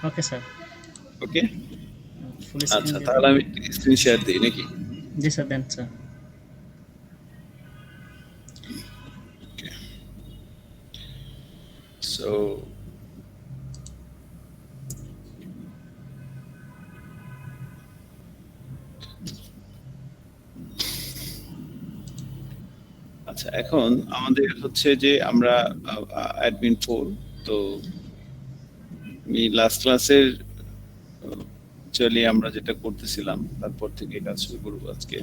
Okay sir. ওকে, full screen আচ্ছা দিয়ে তাহলে দেন। আমি স্ক্রিন শেয়ার দিই নাকি? জি স্যার, দেন স্যার। সো আচ্ছা, এখন আমাদের হচ্ছে যে আমরা অ্যাডমিন 4। তো আমি লাস্ট ক্লাসের অ্যাকচুয়ালি আমরা যেটা করতেছিলাম তারপর থেকে কাজ শুরু করবো আজকে।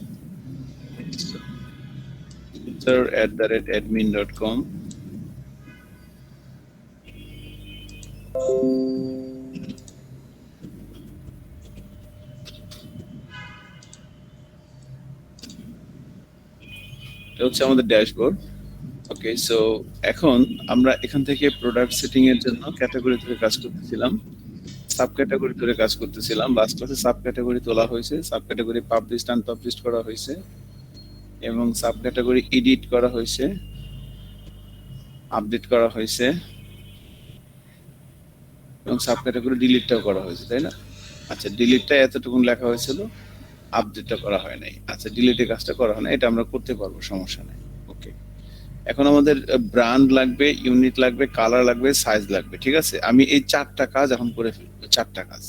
user@admin.com। এটা হচ্ছে আমাদের ড্যাশবোর্ড। ওকে, সো এখন আমরা এখান থেকে প্রোডাক্ট সেটিং এর জন্য ক্যাটাগরি ধরে কাজ করতেছিলাম, সাব ক্যাটাগরি ধরে কাজ করতেছিলাম। লাস্ট ক্লাসে সাব ক্যাটাগরি তোলা হয়েছে, সাব ক্যাটাগরি পাবলিশড আনপাবলিশড করা হয়েছে, এবং সাব ক্যাটাগরি এডিট করা হয়েছে, আপডেট করা হয়েছে, এবং সাব ক্যাটাগরি ডিলিটটাও করা হয়েছে, তাই না? আচ্ছা, ডিলিটটা এতটুকুন লেখা হয়েছিল, আপডেটটা করা হয় নাই। আচ্ছা, ডিলিটের কাজটা করা হয় না, এটা আমরা করতে পারবো, সমস্যা নাই। ওকে, এখন আমাদের ব্র্যান্ড লাগবে, ইউনিট লাগবে, কালার লাগবে, সাইজ লাগবে। ঠিক আছে, আমি এই 4টা কাজ এখন করে ফেলবো, 4টা কাজ।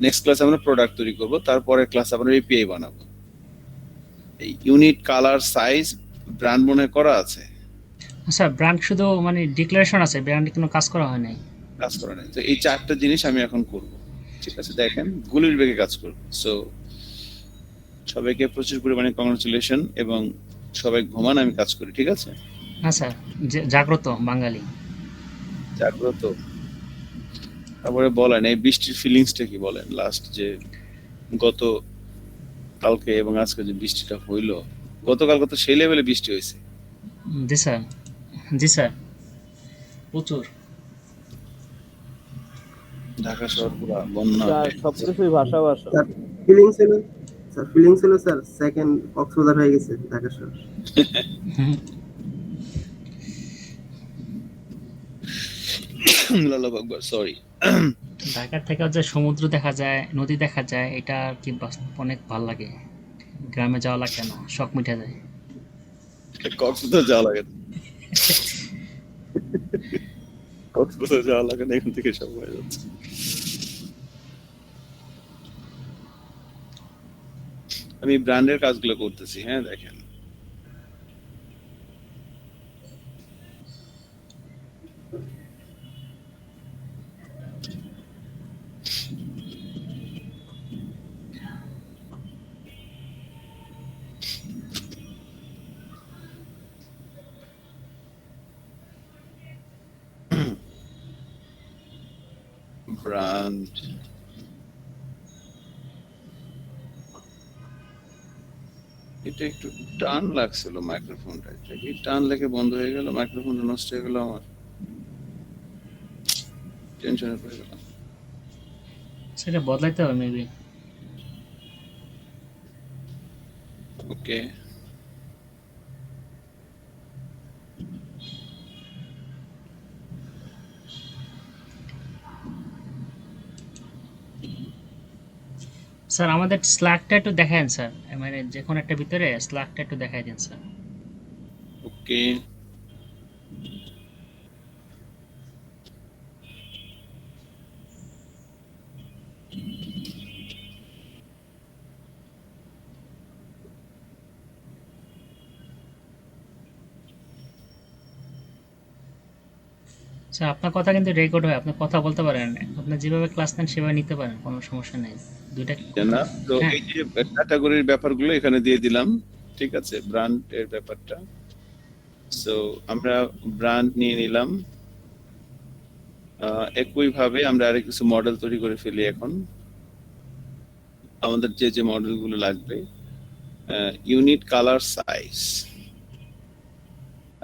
নেক্সট ক্লাসে আমরা প্রোডাক্ট তৈরি করব, তারপরের ক্লাসে আমরা এপিআই বানাবো। এই ইউনিট, কালার, সাইজ, ব্র্যান্ড মনে করা আছে? স্যার ব্র্যান্ড শুধু মানে ডিক্লারেশন আছে, ব্র্যান্ডে কোনো কাজ করা হয় নাই। কাজ করা নাই। তো এই 4টা জিনিস আমি এখন করব। ঠিক আছে, দেখেন গুলির বেগে কাজ করব। সো সবাইকে প্রচুর পরিমাণে কংগ্রাচুলেশন, এবং সবাই ঘুমান, আমি কাজ করি। ঠিক আছে, হ্যাঁ স্যার, জাগ্রত বাঙালি। জাগ্রত। তারপরে বলেন এই বৃষ্টির ফিলিংসটা কি, বলেন। লাস্ট যে গত কালকে এবং আজকে যে বৃষ্টিটা হইলো, গতকালকে তো সেই লেভেলে বৃষ্টি হয়েছে। জি স্যার। জি স্যার, প্রচুর। ঢাকা শহর পুরো বন্যা স্যার হয়ে গেছে। সবকিছুই ভাষা ভাষা। স্যার ফিলিংস হলো স্যার ফিলিংস হলো স্যার সেকেন্ড কক্সবাজার হয়ে গেছে ঢাকা শহর। আল্লাহু আকবার, সরি। ঢাকার থেকেও যে সমুদ্র দেখা যায়, নদী দেখা যায়, এটা আর কি অনেক ভালো লাগে। গ্রামে যাওয়া লাগে না, শখ মিটে যায়। কক্সবাজার যাওয়া লাগে না, কক্সবাজার যাওয়া লাগে না, এখান থেকে সব হয়ে যাচ্ছে। আমি ব্র্যান্ডের কাজগুলো করতেছি, হ্যাঁ দেখেন। ব্র্যান্ড, এটা একটু টান লাগছিল মাইক্রোফোনটা, এটা কি টান লেগে বন্ধ হয়ে গেল, মাইক্রোফোনটা নষ্ট হয়ে গেল, আমার টেনশনে পড়ে গেলাম। সেটা বদলাইতে হবে মেবি। ওকে, স্যার আমাদের স্ল্যাকটা একটু দেখায়েন স্যার, মানে যে কোনো একটা ভিতরে স্ল্যাকটা একটু দেখাই দিন স্যার। ওকে। স্যার আপনার কথা কিন্তু রেকর্ড হয়, আপনি কথা বলতে পারেন, আপনি যেভাবে ক্লাস নেন সেভাবে নিতে পারেন, কোনো সমস্যা নেই। দুইটা কথা। না, তো হ্যাঁ। এই যে ক্যাটাগরির ব্যাপারগুলো এখানে দিয়ে দিলাম। ঠিক আছে, ব্র্যান্ড এর ব্যাপারটা। সো আমরা ব্র্যান্ড নিয়ে নিলাম। একইভাবে আমরা আরেক কিছু মডেল তৈরি করে ফেলি এখন। আমাদের যে যে মডেলগুলো লাগবে, ইউনিট, কালার, সাইজ।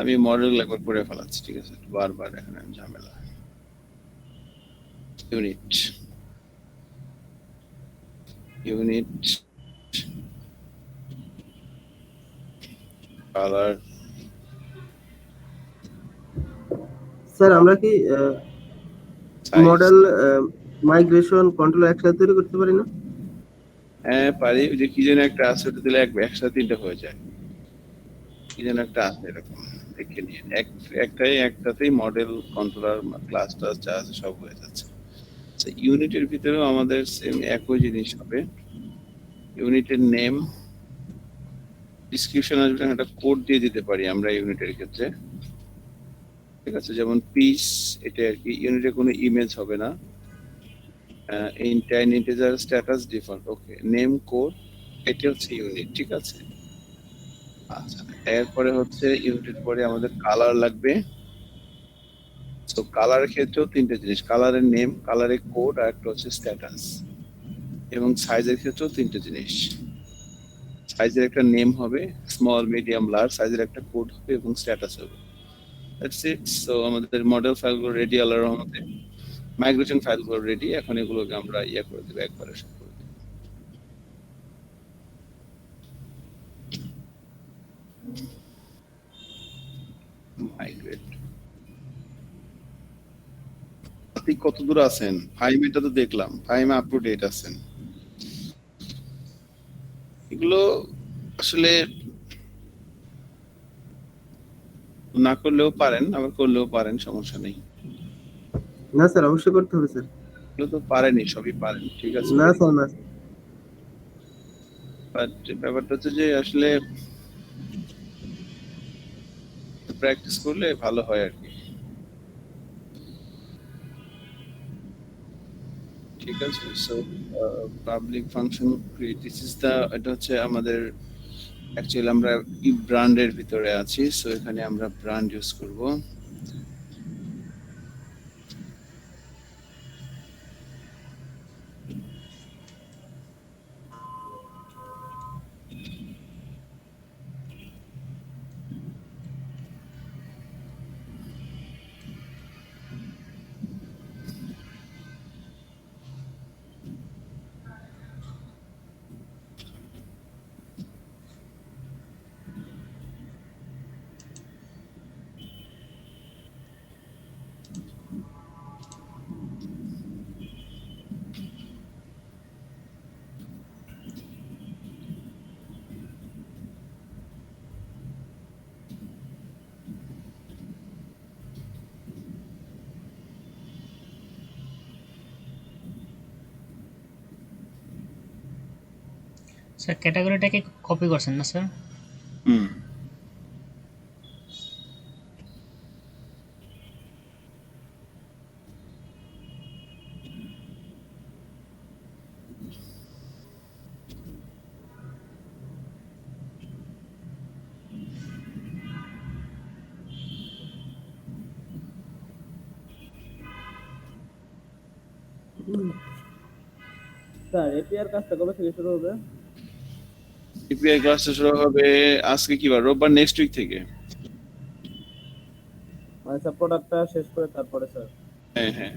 আমি মডেল একবার করে ফেলাচ্ছি, ঠিক আছে, বারবার এখানে ঝামেলা। Unit, unit, colour. স্যার আমরা কি সাইজ। মডেল মাইগ্রেশন কন্ট্রোল একসাথে তৈরি করতে পারি না? হ্যাঁ পারি, ওই যে কি যেন একটা আছে, ওটা দিলে একসাথে তিনটা হয়ে যায়, কি যেন একটা আছে এরকম, দেখে নিয়ে একটাতেই মডেল কন্ট্রোলার ক্লাস টাস যা আছে সব হয়ে যাচ্ছে। ইউনিটের ভিতরেও আমাদের সেম একই জিনিস হবে, ইউনিটের নেম ডিসক্রিপশন আসবে, একটা কোড দিয়ে দিতে পারি আমরা ইউনিটের ক্ষেত্রে, ঠিক আছে, যেমন পিস, এটা আর কি, ইউনিটে কোনো ইমেজ হবে না, ইন্টাইন ইন্টিজার স্ট্যাটাস ডিফল্ট, ওকে, নেম কোড, এটা হচ্ছে ইউনিট, ঠিক আছে। আচ্ছা, এরপরে হচ্ছে ইউনিটের পরে আমাদের কালার লাগবে। তো কালারের ক্ষেত্রেও তিনটে জিনিস, কালারের নেম, কালারের কোড, আর একটা হচ্ছে স্ট্যাটাস। এবং সাইজের ক্ষেত্রেও তিনটে জিনিস, সাইজের একটা নেম হবে, স্মল মিডিয়াম লার্জ, সাইজের একটা কোড হবে এবং স্ট্যাটাস হবে। That's it. সো আমাদের মডেল ফাইলগুলো রেডি, আল্লাহর রহমতে মাইগ্রেশন ফাইলগুলো রেডি, এখন এগুলোকে আমরা করে দেবো, একবারে সব করে দেবো। মাইগ্রেট, আপনি কত দূর আছেন? ফাইমে তো দেখলাম, ফাইমে আপ টু ডেট আছেন। এগুলো আসলে না করলেও পারেন, আবার করলেও পারেন, সমস্যা নেই। না স্যার, অবশ্যই করতে হবে স্যার। এগুলো তো পারেনি, সবই পারেন, ঠিক আছে। না স্যার, না। বাট ব্যাপারটা হচ্ছে যে আসলে প্র্যাকটিস করলে ভালো হয় আর কি, ঠিক আছে। So public function create, this is the, এটা হচ্ছে আমাদের অ্যাকচুয়ালি আমরা ব্র্যান্ডের ভিতরে আছি, সো এখানে আমরা ব্র্যান্ড ইউজ করব। স্যার ক্যাটাগরিটাকে কপি করছেন না স্যার? হুম, স্যার এপিআর কাজটা কবে থেকে শুরু হবে? এপিআই ক্লাসটা শুরু হবে আজকে কি বার, রোববার, নেক্সট উইক থেকে। মানে স্যার প্রোডাক্টটা শেষ করে তারপরে স্যার? হ্যাঁ হ্যাঁ,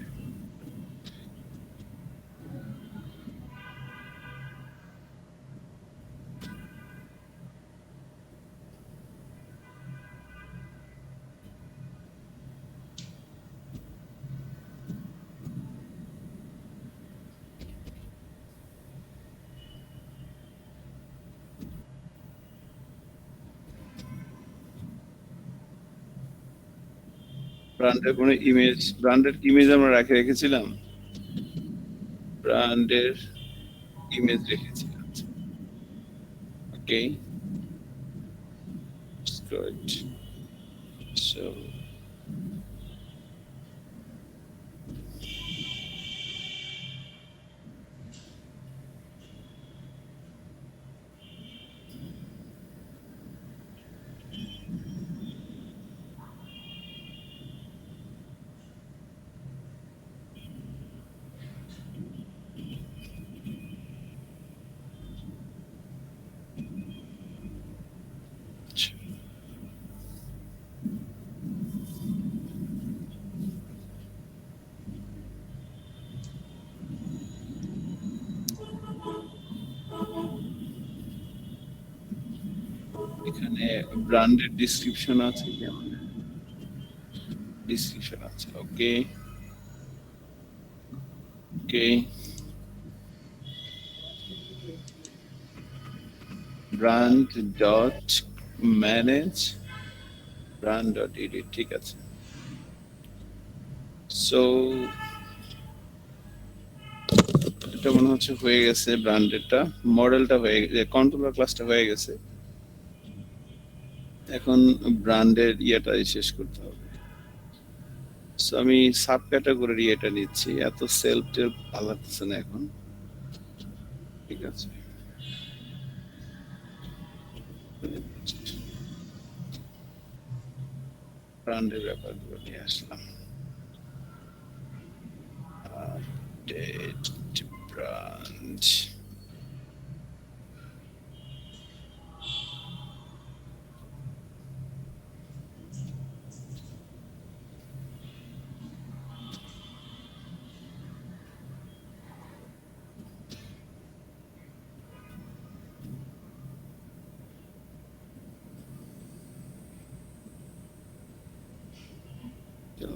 ব্র্যান্ডের ইমেজ আমরা রেখেছিলাম, ব্র্যান্ডের ইমেজ রেখেছি, ওকে, গুড। সো এখানে ব্র্যান্ডের ডিসক্রিপশন আছে, ডিসক্রিপশন আছে, okay, okay, brand dot manage brand dot edit, ঠিক আছে। সো এটা মনে হচ্ছে হয়ে গেছে, ব্র্যান্ডেরটা মডেলটা হয়ে গেছে, কন্ট্রোলার ক্লাসটা হয়ে গেছে। এখন ব্র্যান্ডের ইয়েটা শেষ করতে হবে। সো আমি সাব ক্যাটাগরির ইয়েটা নিচ্ছি, এত সেলফ টেলফ ভালো লাগতেছে না এখন, ঠিক আছে। ব্র্যান্ডের ব্যাপারগুলো নিয়ে আসলাম। ব্র্যান্ড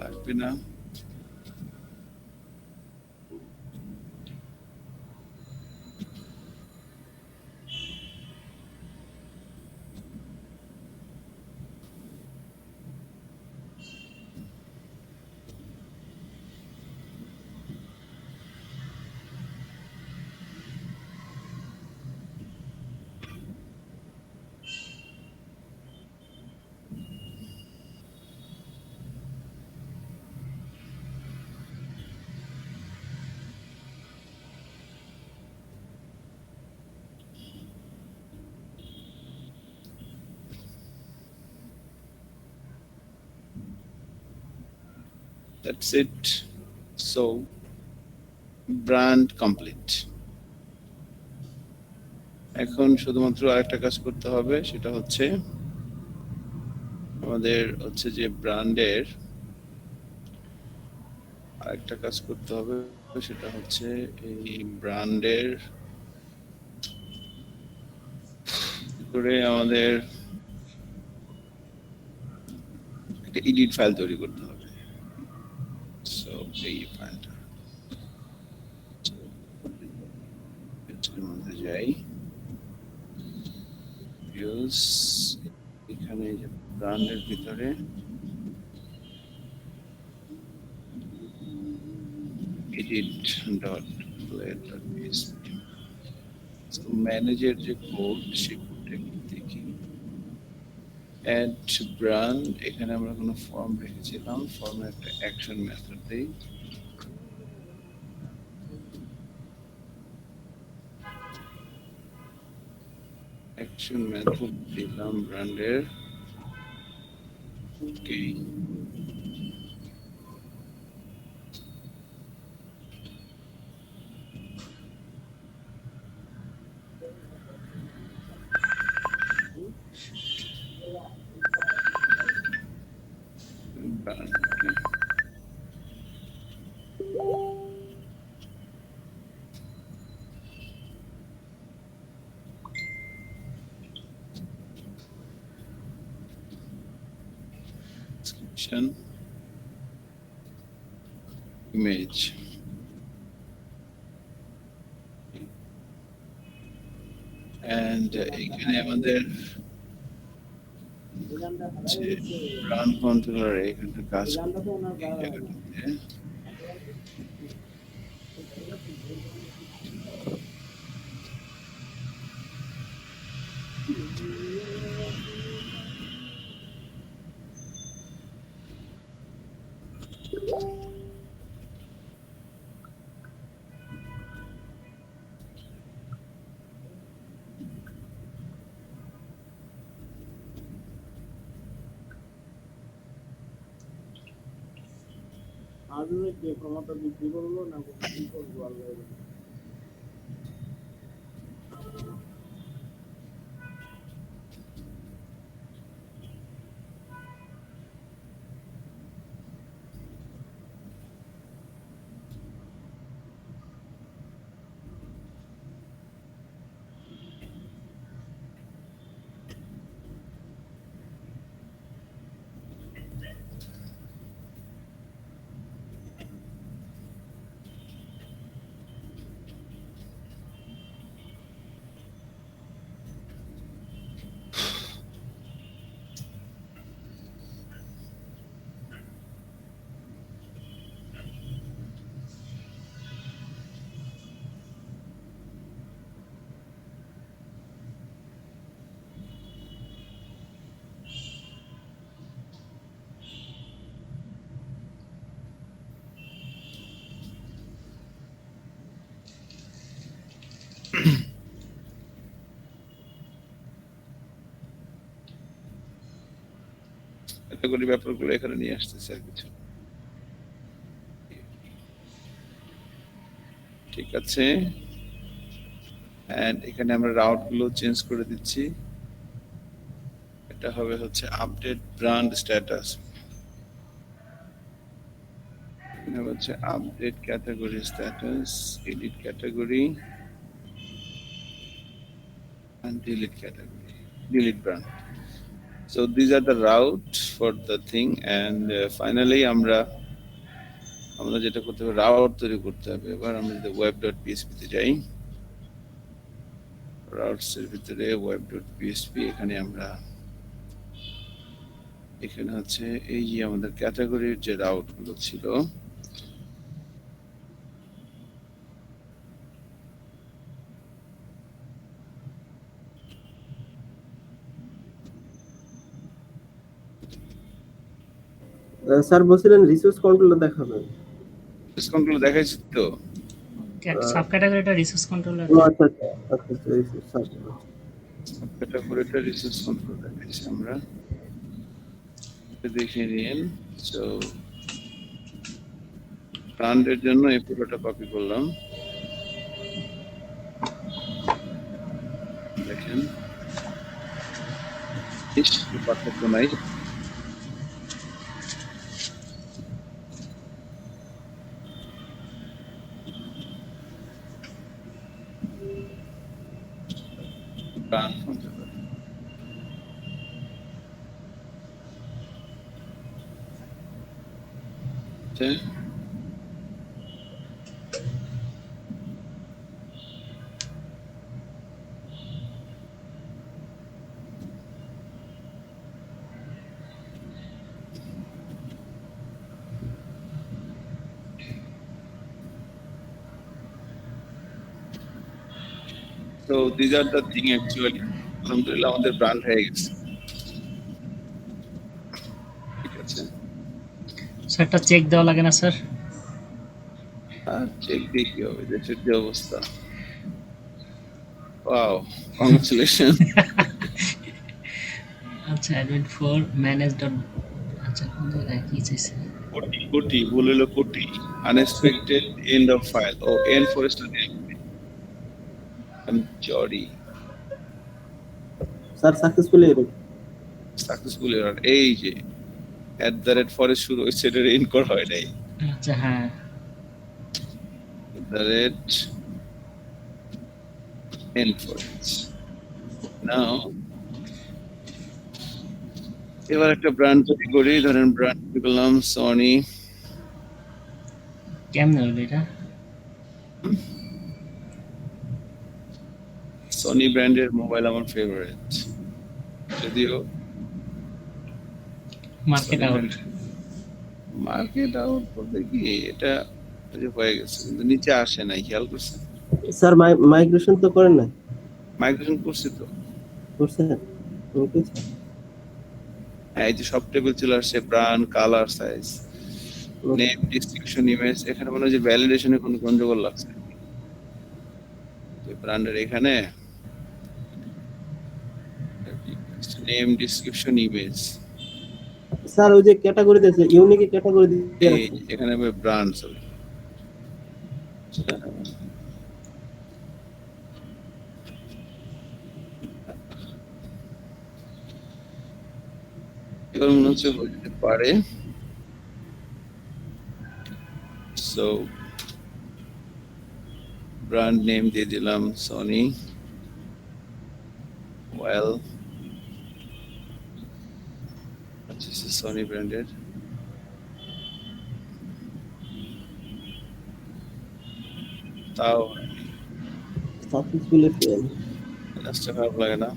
লাগবে না। That's it. So brand complete. এখন শুধুমাত্র আরেকটা কাজ করতে হবে, সেটা হচ্ছে আমাদের হচ্ছে যে ব্র্যান্ডের আরেকটা কাজ করতে হবে, সেটা হচ্ছে এই ব্র্যান্ডের করে আমাদের একটা এডিট ফাইল তৈরি করতে হবে। সো এই ফাইলটা এর মধ্যে যাই, ভিউজ, এখানে যে ব্র্যান্ডের ভিতরে edit dot layer.php, so ম্যানেজের যে কোড, সেই কোডটা একটু দেখি। অ্যাড ব্র্যান্ড, এখানে আমরা কোনো ফর্ম রেখেছিলাম, ফর্মের একটা অ্যাকশন মেথড দেই। অ্যাকশন মেথড দিলাম ব্র্যান্ডের, ওকে। brand, okay. Description, image, and এখানে আমাদের ব্র্যান্ড কন্ট্রোলার এখানে কাজ করবে এই জায়গাটাতে। আজকে কি ক্ষমতা বৃদ্ধি করবো না কি করবো আল্লাহ জানে। ক্যাটাগরি ব্যাপারগুলো এখানে নিয়ে আসতেছে আর কিছু। ঠিক আছে, এন্ড এখানে আমরা রাউট গুলো চেঞ্জ করে দিচ্ছি। এটা হবে হচ্ছে আপডেট ব্র্যান্ড স্ট্যাটাস, এখানে হচ্ছে update category status, edit category and delete category, delete brand. So these are the route for the thing, and finally আমরা যেটা করতে হবে, রাউট তৈরি করতে হবে। এবার আমরা যদি web.php তে যাই, রাউটস এর ভিতরে web.php, এখানে আমরা এখানে হচ্ছে এই যে আমাদের ক্যাটাগরির যে রাউট গুলো ছিল, স্যার বলছিলেন রিসোর্স কন্ট্রোলার দেখাবেন। ডিসকাউন্ট গুলো দেখাইছি তো। সাব ক্যাটাগরিটা রিসোর্স কন্ট্রোলার। ও আচ্ছা আচ্ছা আচ্ছা আচ্ছা রিসোর্স ক্যাটাগরিটা রিসোর্স কন্ট্রোল দেখাইছি আমরা, এটা দেখে নিন। সো ব্র্যান্ডের জন্য এই পুরোটা কপি করলাম, দেখেন পার্থক্য নাই। Brand controller, so these are the thing actually। আলহামদুলিল্লাহ আমাদের ব্র্যান্ড হয়ে গেছে, ঠিক আছে। স্যারটা চেক দেওয়া লাগে না স্যার? আর চেক দিয়ে কি হবে, দেশের যে অবস্থা। Wow, congratulation. আচ্ছা, অ্যাডমিন ফর ম্যানেজ ডট, আচ্ছা কোন জায়গায় কি চাইছে? কোটি বলে লো, কোটি আনএক্সপেক্টেড এন্ড অফ ফাইল, ও এন্ড ফরেস্ট আমি জরি স্যার সাকসেসফুলি সাকসেসফুল এরর, এই যে @ফরেস্ট শুরু হয়েছে, এটা এন্ড করা হয় নাই। আচ্ছা হ্যাঁ, end ফরেস্ট। নাও এবার একটা ব্র্যান্ড তৈরি করি, ধরেন ব্র্যান্ড তৈরি করলাম সনি। কেমনে হলো এটা? সনি ব্র্যান্ডের মোবাইল আমার ফেভারিট, যদিও মার্কেট আউট বলতে কি এটা হয়ে গেছে, কিন্তু নিচে আসে নাই, খেয়াল করছেন? স্যার মাইগ্রেশন তো করেন না? মাইগ্রেশন করছি তো, করছেন? ওকে এই যে সব টেবিল চলে আসছে, brand, colour, size, name, description, image. এখানে মনে হয় যে ভ্যালিডেশনে কোনো গন্ডগোল লাগছে। তো ব্র্যান্ডের এখানে নেম, ডেসক্রিপশন, ইমেজ, স্যার ওই যে ক্যাটাগরি দিয়েছে, ইউনিক ক্যাটাগরি দিয়েছে এখানে ব্র্যান্ড হবে। এবার মনে হচ্ছে হয়ে যেতে পারে। সো ব্র্যান্ড নেম দিয়ে দিলাম সনি, ওয়েল সনি ব্র্যান্ডের। তাও সাকসেসফুলি ফেল। কাজটা খারাপ লাগে না।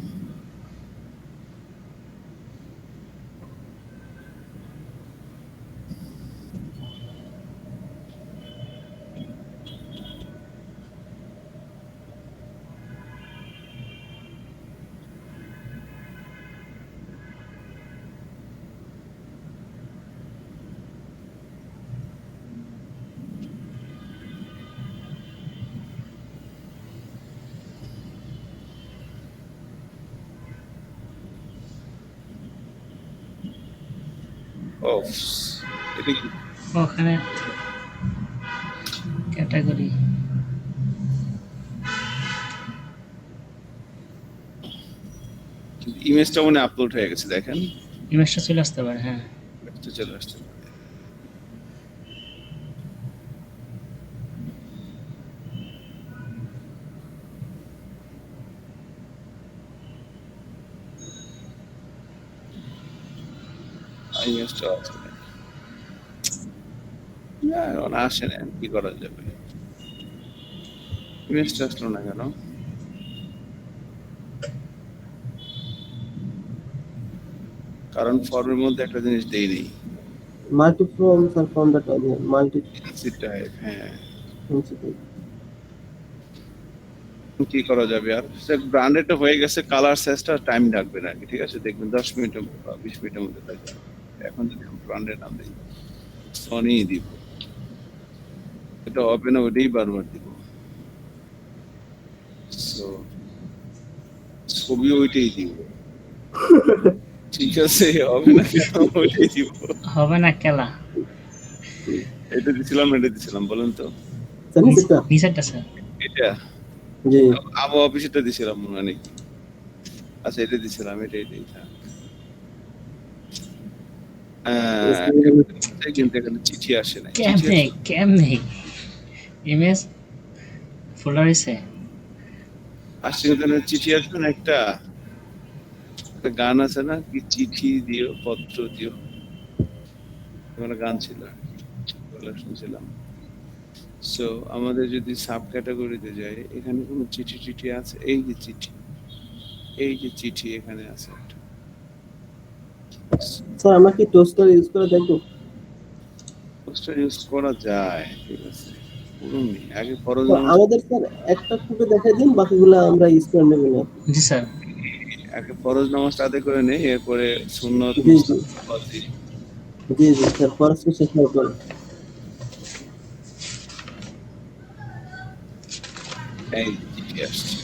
অফ, এটা কি? ওখানে ক্যাটাগরি ইমেজটা মনে আপলোড হয়ে গেছে, দেখেন ইমেজটা চলে আসতে পারে। হ্যাঁ, এটা চলে আসছে। ইমেজটা আছে না, এখন আসে না, কি করা যাবে? ইমেজটা আসলো না কেন? কারণ ফর্মের মধ্যে একটা জিনিস দেই নেই, multi form sir, form data দিয়ে মাল্টি টাইপ। হ্যাঁ, প্রিন্সিপাল। কি করা যাবে আর? ব্র্যান্ডেডটা হয়ে গেছে, কালার সাইজটা টাইম লাগবে না, ঠিক আছে? দেখবেন 10 মিনিট বা 20 মিনিটের মধ্যে থাকবে। এখন যদি আমি ব্র্যান্ডের নাম দিই, সনি দিব, এটা হবে না, ওইটাই বারবার দিব। সো ছবি ওইটাই দিব, ঠিক আছে? হবে না কেন? ওইটাই দিব। হবে না কেলা। এটা দিছিলাম, এটা দিছিলাম, বলেন তো? স্যার নিচেরটা? নিচেরটা স্যার। এটা জি আবহাওয়া অফিসেরটা দিছিলাম মনে হয় নাকি? আচ্ছা, এটা দিছিলাম, এটাই থাক। কিন্তু এখানে চিঠি আসে না। কেমনে ইমেজ ফোল্ডার হয়েছে? আসছে কিন্তু না, চিঠি আসবে না। একটা গান আছে না, কি চিঠি দিও পত্র দিও, ওখানে গান ছিল, ওগুলো শুনছিলাম। সো আমাদের যদি সাব ক্যাটাগরিতে যাই, এখানে কোনো চিঠি চিঠি আছে? এই যে চিঠি, এই যে চিঠি এখানে আছে একটা। স্যার, আমরা কি টোস্টার ইউজ করে দেখবো? পোস্টার ইউজ করা যায়, ঠিক আছে, পুরো নেই। আগে ফরজ তো নামাজ, আমাদের স্যার একটা ফুটে দেখাই দিন, বাকিগুলো আমরা ইউজ করে নেব না। জি স্যার। আগে ফরজ নামাজটা আদায় করে নেই, এরপরে সুন্নত জি জি মুস্তাহাব। জি জি স্যার, পড়াশোনা শেষ হওয়ার পর। এই চিঠি আসছে।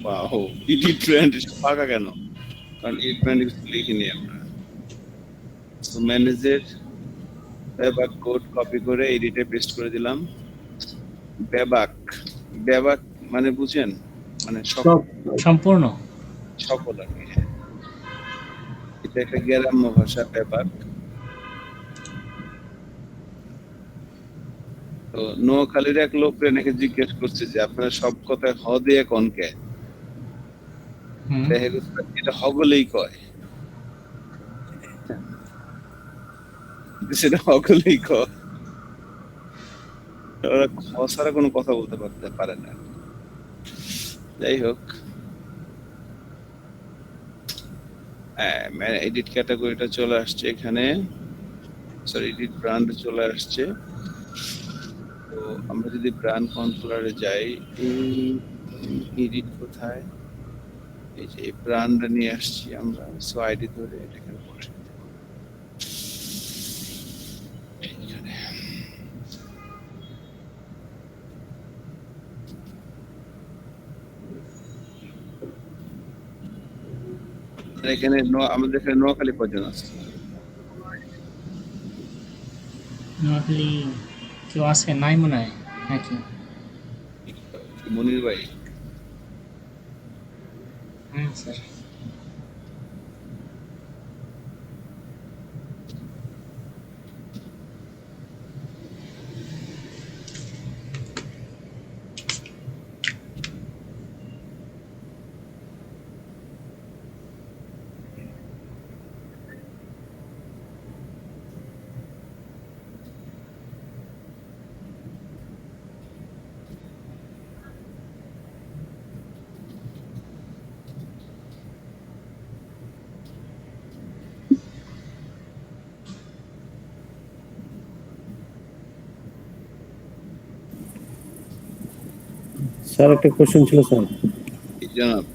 ওয়াও, ইডি ট্রেন্ড ফাঁকা কেন? কারণ এই ট্রেন্ড লিখিনি আমরা। সো ম্যানেজের ব্যাবাক কোড কপি করে এডিটে পেস্ট করে দিলাম। ব্যাবাক, ব্যাবাক মানে বুঝেন? মানে সব সম্পূর্ণ। সকল আর কি। এটা একটা গ্রাম্য ভাষা, ব্যাবাক। তো নোয়াখালীর এক লোক নাকি জিজ্ঞেস করছে যে আপনারা সব কথায় হ দিয়ে কনকে, হুম। এটা হগলেই কয়, সেটা হগলেই কয়, ওরা খ ছাড়া কোনো কথা বলতে পারে না। যাই হোক, এডিট ক্যাটাগরিটা চলে আসছে এখানে, সরি এডিট ব্র্যান্ড চলে আসছে। তো আমরা যদি ব্র্যান্ড কন্ট্রোলারে যাই, এডিট কোথায়, এই যে ব্র্যান্ড নিয়ে আসছি আমরা। সো আইডি ধরে এটা এখানে বসে দেব। এইখানে এখানে আমাদের এখানে নোয়াখালী পর্যন্ত আছে। নোয়াখালী কেউ আছে? নাই মনে হয় নাকি? মনির ভাই, হ্যাঁ স্যার। স্যার একটা কোশ্চেন ছিল স্যার। জানাব।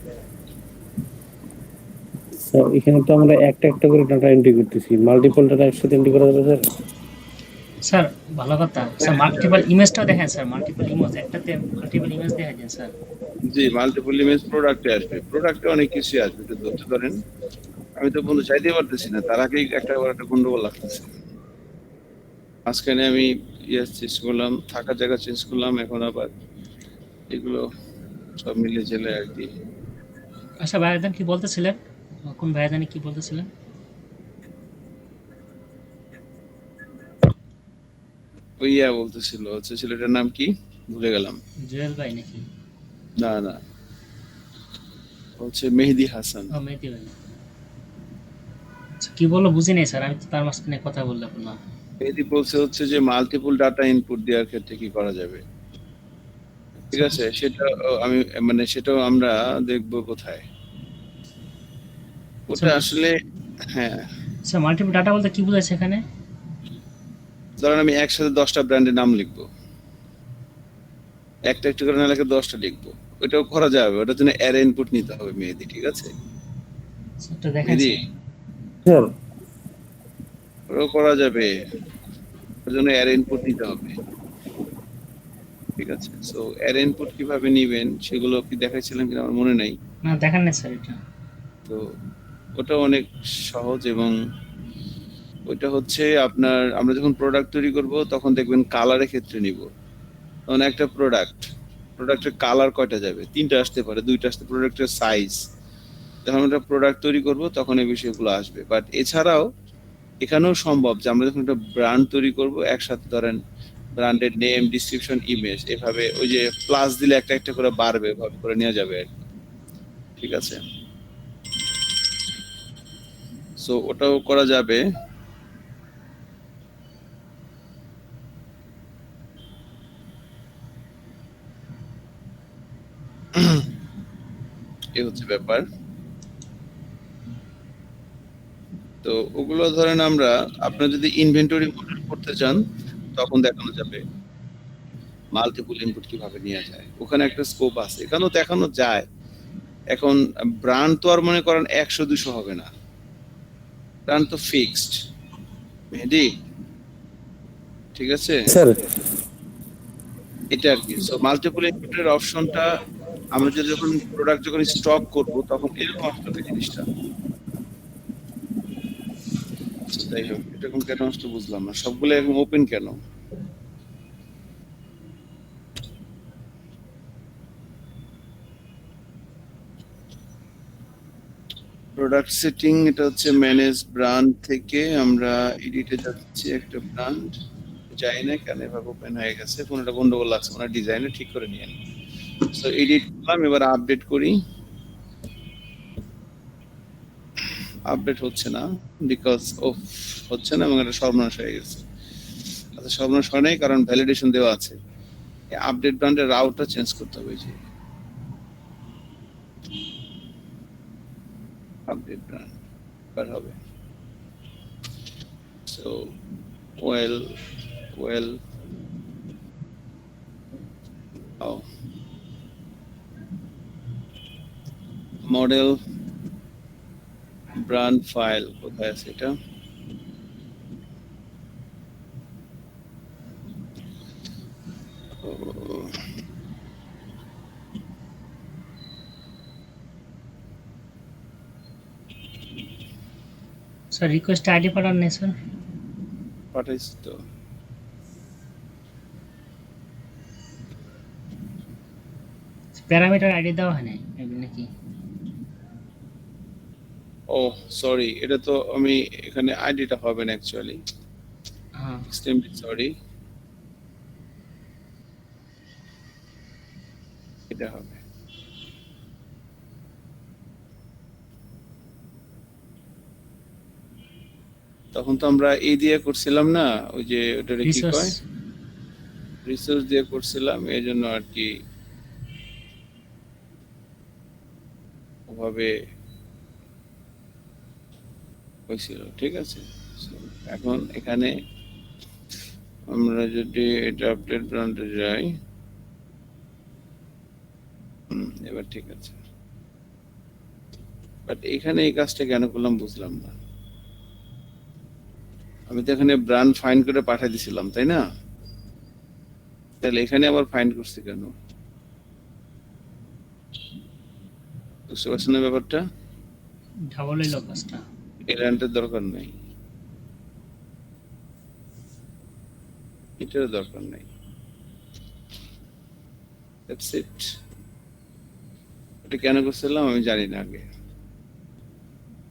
স্যার এখানে তো আমরা একটা একটা করে ডাটা এন্ট্রি করতেছি, মাল্টিপল ডাটা একসাথে এন্ট্রি করা যাবে স্যার? স্যার ভালো কথা স্যার, মাল্টিপল ইমেজটাও দেখেন স্যার, মাল্টিপল ইমেজ একটাতে মাল্টিপল ইমেজ দেখা যায় স্যার। জি, মাল্টিপল ইমেজ প্রোডাক্টে আসবে, প্রোডাক্টে অনেক কিছুই আসবে, একটু ধৈর্য ধরেন। আমি তো বন্ধু চাইতে পারতেছি না, তার আগেই একটা গন্ডগোল লাগতেছে। মাঝখানে আমি চেঞ্জ করলাম, থাকার জায়গা চেঞ্জ করলাম, এখন আবার এগুলো সব মিলে জেলে আর কি। আচ্ছা ভাইজান কি বলতেছিলেন, কোন ভাইজানি কি বলতেছিলেন? ওই বলতেছিল হচ্ছে ছেলেটার নাম কি ভুলে গেলাম। জুয়েল ভাই নাকি? না না, হচ্ছে মেহেদি হাসান। ও মেহেদি ভাই। আচ্ছা, কি বললো বুঝি নাই স্যার, আমি তো তার মাঝখানে কথা বললাম না। মেহেদি বলছে হচ্ছে যে মাল্টিপল ডাটা ইনপুট দেওয়ার ক্ষেত্রে কি করা যাবে, ঠিক আছে? সেটা আমি মানে সেটাও আমরা দেখবো কোথায় ওটা আসলে। হ্যাঁ, স্যার মাল্টিপল ডাটা বলতে কি বোঝাচ্ছে এখানে? ধরেন আমি একসাথে 10টা ব্র্যান্ডের নাম লিখবো, একটা একটা করে না লিখে 10টা লিখবো, ওটাও করা যাবে। ওটার জন্য অ্যারে ইনপুট নিতে হবে মেহেদি, ঠিক আছে? স্যারটা দেখেন মেহেদি স্যার। স্যার ওটাও করা যাবে, ওর জন্য অ্যারে ইনপুট নিতে হবে, ঠিক আছে? সো অ্যারে ইনপুট কিভাবে নিবেন সেগুলো কি দেখাইছিলাম কিনা আমার মনে নাই। না দেখান না স্যার এটা। তো ওটা অনেক সহজ, এবং ওইটা হচ্ছে আপনার আমরা যখন প্রোডাক্ট তৈরি করব তখন দেখবেন কালারের ক্ষেত্রে নিব। তখন একটা প্রোডাক্টের কালার কয়টা যাবে, 3টা আসতে পারে, 2টা আসতে, প্রোডাক্টের সাইজ। যখন আমরা প্রোডাক্ট তৈরি করব তখন এই বিষয়গুলো আসবে। বাট এছাড়াও এখানেও সম্ভব যে আমরা যখন একটা ব্র্যান্ড তৈরি করব একসাথে ধরেন ব্র্যান্ডের নেম, ডিসক্রিপশন, ইমেজ, এভাবে ওই যে প্লাস দিলে একটা একটা করে বাড়বে, এভাবে করে নেওয়া যাবে আর কি, ঠিক আছে? সো ওটাও করা যাবে। এই হচ্ছে ব্যাপার। তো ওগুলো ধরেন আমরা, আপনার যদি ইনভেন্টরি মডেল করতে চান তখন দেখানো যাবে মাল্টিপল ইনপুট কিভাবে নেওয়া যায়, ওখানে একটা স্কোপ আছে, এখানেও দেখানো যায়। এখন ব্র্যান্ড তো আর মনে করেন 100-200 হবে না, ব্র্যান্ড তো ফিক্সড মেহেদি, ঠিক আছে? স্যার এটা আর কি। সো মাল্টিপল ইনপুটের অপশনটা আমরা যখন প্রোডাক্ট যখন স্টক করব তখন এরকম আসবে জিনিসটা। যাই হোক, এরকম কেন আসলে বুঝলাম না, সবগুলো এরকম ওপেন কেন? প্রোডাক্ট সেটিং, এটা হচ্ছে ম্যানেজ ব্র্যান্ড থেকে আমরা এডিটে যাচ্ছি, একটা ব্র্যান্ড যাই না কেন এভাবে ওপেন হয়ে গেছে, কোনটা গন্ডগোল লাগছে, মানে ডিজাইনে ঠিক করে নিয়ে নিই। সো এডিট করলাম, এবার আপডেট করি। আপডেট হচ্ছে না বিকজ অফ হচ্ছে না, এবং এটা সর্বনাশ হয়ে গেছে। আচ্ছা, সর্বনাশ হয় নাই কারণ ভ্যালিডেশন দেওয়া আছে। আপডেট ব্র্যান্ডের রাউটটা চেঞ্জ করতে হবে, যে আপডেট ব্র্যান্ড বার হবে। So well model brand file কোথায় আছে এটা? স্যার রিকোয়েস্ট আইডি পাঠান নাই স্যার? পাঠাইছি তো। প্যারামিটার আইডি দেওয়া হয় নাই নাকি? ও সরি, এটা তো আমি এখানে আইডিটা হবে না অ্যাকচুয়ালি, হ্যাঁ এক্সট্রিমলি সরি, এটা হবে। তখন তো আমরা এই দিয়ে করছিলাম না, ওই যে ওটারে কি রিসোর্স। কয়, রিসোর্স দিয়ে করছিলাম, এই জন্য আর কি ওভাবে হয়েছিল, ঠিক আছে? So, এখন এখানে আমরা যদি এটা আপডেট ব্র্যান্ডে যাই, এবার ঠিক আছে। বাট এখানে এই কাজটা কেন করলাম বুঝলাম না। আমি তো এখানে ব্র্যান্ড ফাইন্ড করে পাঠিয়ে দিছিলাম, তাই না? তাহলে এখানে আবার ফাইন্ড করছি কেন? বুঝতে পারছেন না ব্যাপারটা? ডাবল হইলো কাজটা। এর দরকার নেই, এটার দরকার নেই। That's it. এটা কেন করছিলাম আমি জানি না আগে।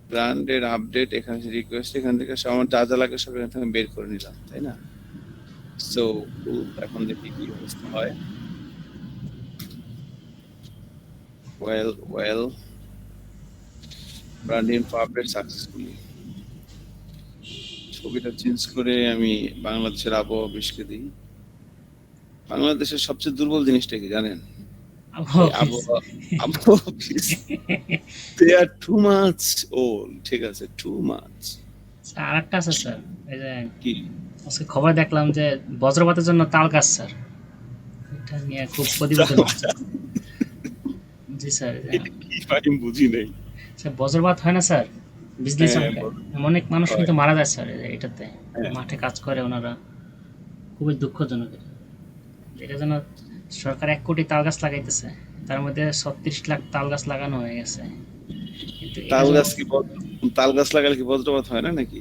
ব্র্যান্ডের আপডেট, এখানে রিকোয়েস্ট, এখান থেকে সব আমার যা যা লাগে সব এখান থেকে বের করে নিলাম, তাই না? সো এখন দেখি কি অবস্থা হয়। Well brand info update successfully. ছবিটা চেঞ্জ করে আমি বাংলাদেশের আবহাওয়া অফিসকে দিই। বাংলাদেশের সবচেয়ে দুর্বল জিনিসটা কি জানেন? আবহাওয়া office. They are too much old, ঠিক আছে, too much। আর একটা আছে স্যার, এই যে কি আজকে খবর দেখলাম যে বজ্রপাতের জন্য তাল গাছ স্যার, এটা নিয়ে খুব প্রতিবেদন হচ্ছে। জি স্যার, কি আমি বুঝি নাই। স্যার বজ্রপাত হয় না স্যার, বিজলি হ্যাঁ, চমকে অনেক মানুষ হয়। কিন্তু মারা যায় স্যার এটাতে। হ্যাঁ। মাঠে কাজ করে ওনারা, খুবই দুঃখজনক এটা। এটা যেন সরকার 1 কোটি তাল গাছ লাগাইতেছে, তার মধ্যে 36 লাখ তাল গাছ লাগানো হয়ে গেছে। কিন্তু এটা তাল যেন- গাছ কি তাল গাছ লাগালে কি বজ্রপাত হয় না নাকি?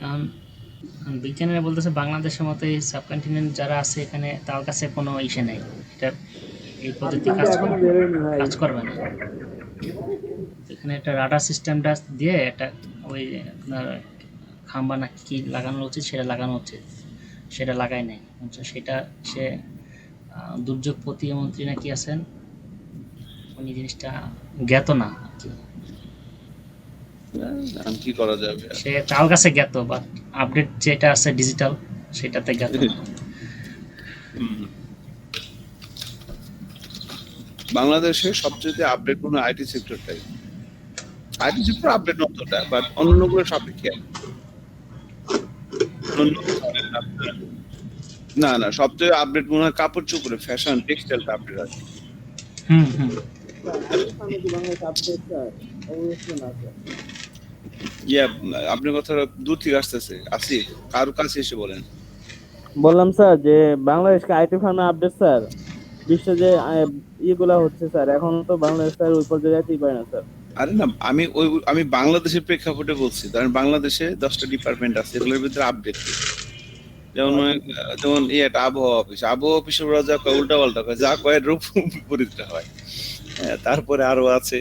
এখন বিজ্ঞানীরা বলতেছে বাংলাদেশের মতো এই সাবকন্টিনেন্ট যারা আছে এখানে তাল গাছে কোনো ইসে নেই, এটা এই পদ্ধতি কাজ করবে না। এখানে একটা রাডার সিস্টেমটা দিয়ে একটা ওই আপনার খাম্বা না কি লাগানো উচিত সেটা লাগানো উচিত, সেটা লাগাই নাই। সেটা সে দুর্যোগ প্রতিমন্ত্রী নাকি আছেন, উনি জিনিসটা জ্ঞাত না আর কি। আর কি করা যাবে? সে তাল গাছে জ্ঞাত, বাট আপডেট যেটা আছে ডিজিটাল সেটাতে জ্ঞাত না। হুম। বাংলাদেশে সবচেয়ে আপডেট কোনো আইটি সেক্টরটাই। আইটি সেক্টর আপডেট নতটা, বাট অন্যগুলো সাপেক্ষে। না না, সবচেয়ে আপডেট মনে হয় কাপড় চোপড়ে, ফ্যাশন, টেক্সটাইলটা আপডেট আছে। হুম হুম। ইয়া, আপনার কথা দূর থেকে আসতেছে, আসিফ কার কাছে এসে বলেন। বললাম স্যার যে বাংলাদেশকে আইটি ফার্মে আপডেট স্যার, বিশ্বে যে ইয়েগুলা হচ্ছে স্যার, এখন তো বাংলাদেশ স্যার ওই পর্যায়ে যাইতেই পারে না স্যার। আরে না, আমি বাংলাদেশের প্রেক্ষাপটে বলছি, কারণ বাংলাদেশে 10টা ডিপার্টমেন্ট আছে, এগুলোর ভিতরে আপডেট। যেমন একটা আবহাওয়া অফিসে ওরা যা কয় উল্টা পাল্টা কয়, যা কয় রূপ বিপরীতটা হয়। হ্যাঁ, তারপরে আরো আছে,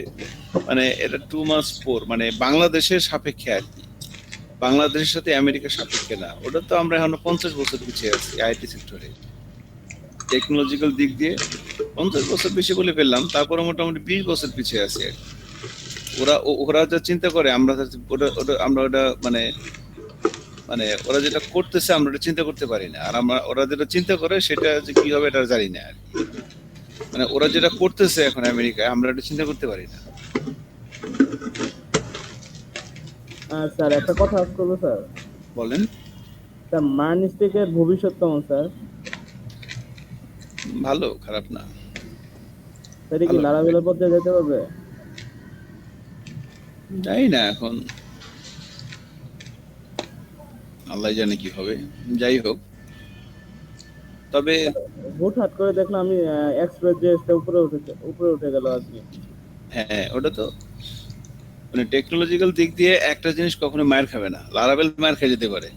মানে এটা টু মাস ফোর, মানে বাংলাদেশের সাপেক্ষে আর কি, বাংলাদেশের সাথে আমেরিকার সাপেক্ষে না। ওটা তো আমরা এখনো 50 বছর পিছিয়ে আছি আইটি সেক্টরে, টেকনোলজিক্যাল দিক দিয়ে 50 বছর বেশি বলে ফেললাম, তারপরে মোটামুটি 20 বছর পিছিয়ে আছি আর কি। ওরা যা চিন্তা করে আমরা ওটা মানে ওরা যেটা করতেছে আমরা ওটা চিন্তা করতে পারি না, আর ওরা যেটা চিন্তা করে সেটা যে কি হবে এটা জানি না আর কি। মানে ওরা যেটা করতেছে এখন আমেরিকায় আমরা এটা চিন্তা করতে পারি না। স্যার একটা কথা আজ করবো স্যার। বলেন। স্যার মার্নিস্টিকের ভবিষ্যৎ কেমন স্যার? ভালো, খারাপ না। সেটা কি লারাবেলের পর্যায়ে যেতে পারবে? যাই না, এখন আল্লাহ জানে কি হবে। যাই হোক, তবে হুটহাট করে দেখলাম আমি এক্সপ্রেস জেটটা উপরে উঠে গেল আর কি। হ্যাঁ, ওটা তো মানে টেকনোলজিক্যাল দিক দিয়ে একটা জিনিস কখনো মার খাবে না। লারাবেল মার খেয়ে যেতে পারে,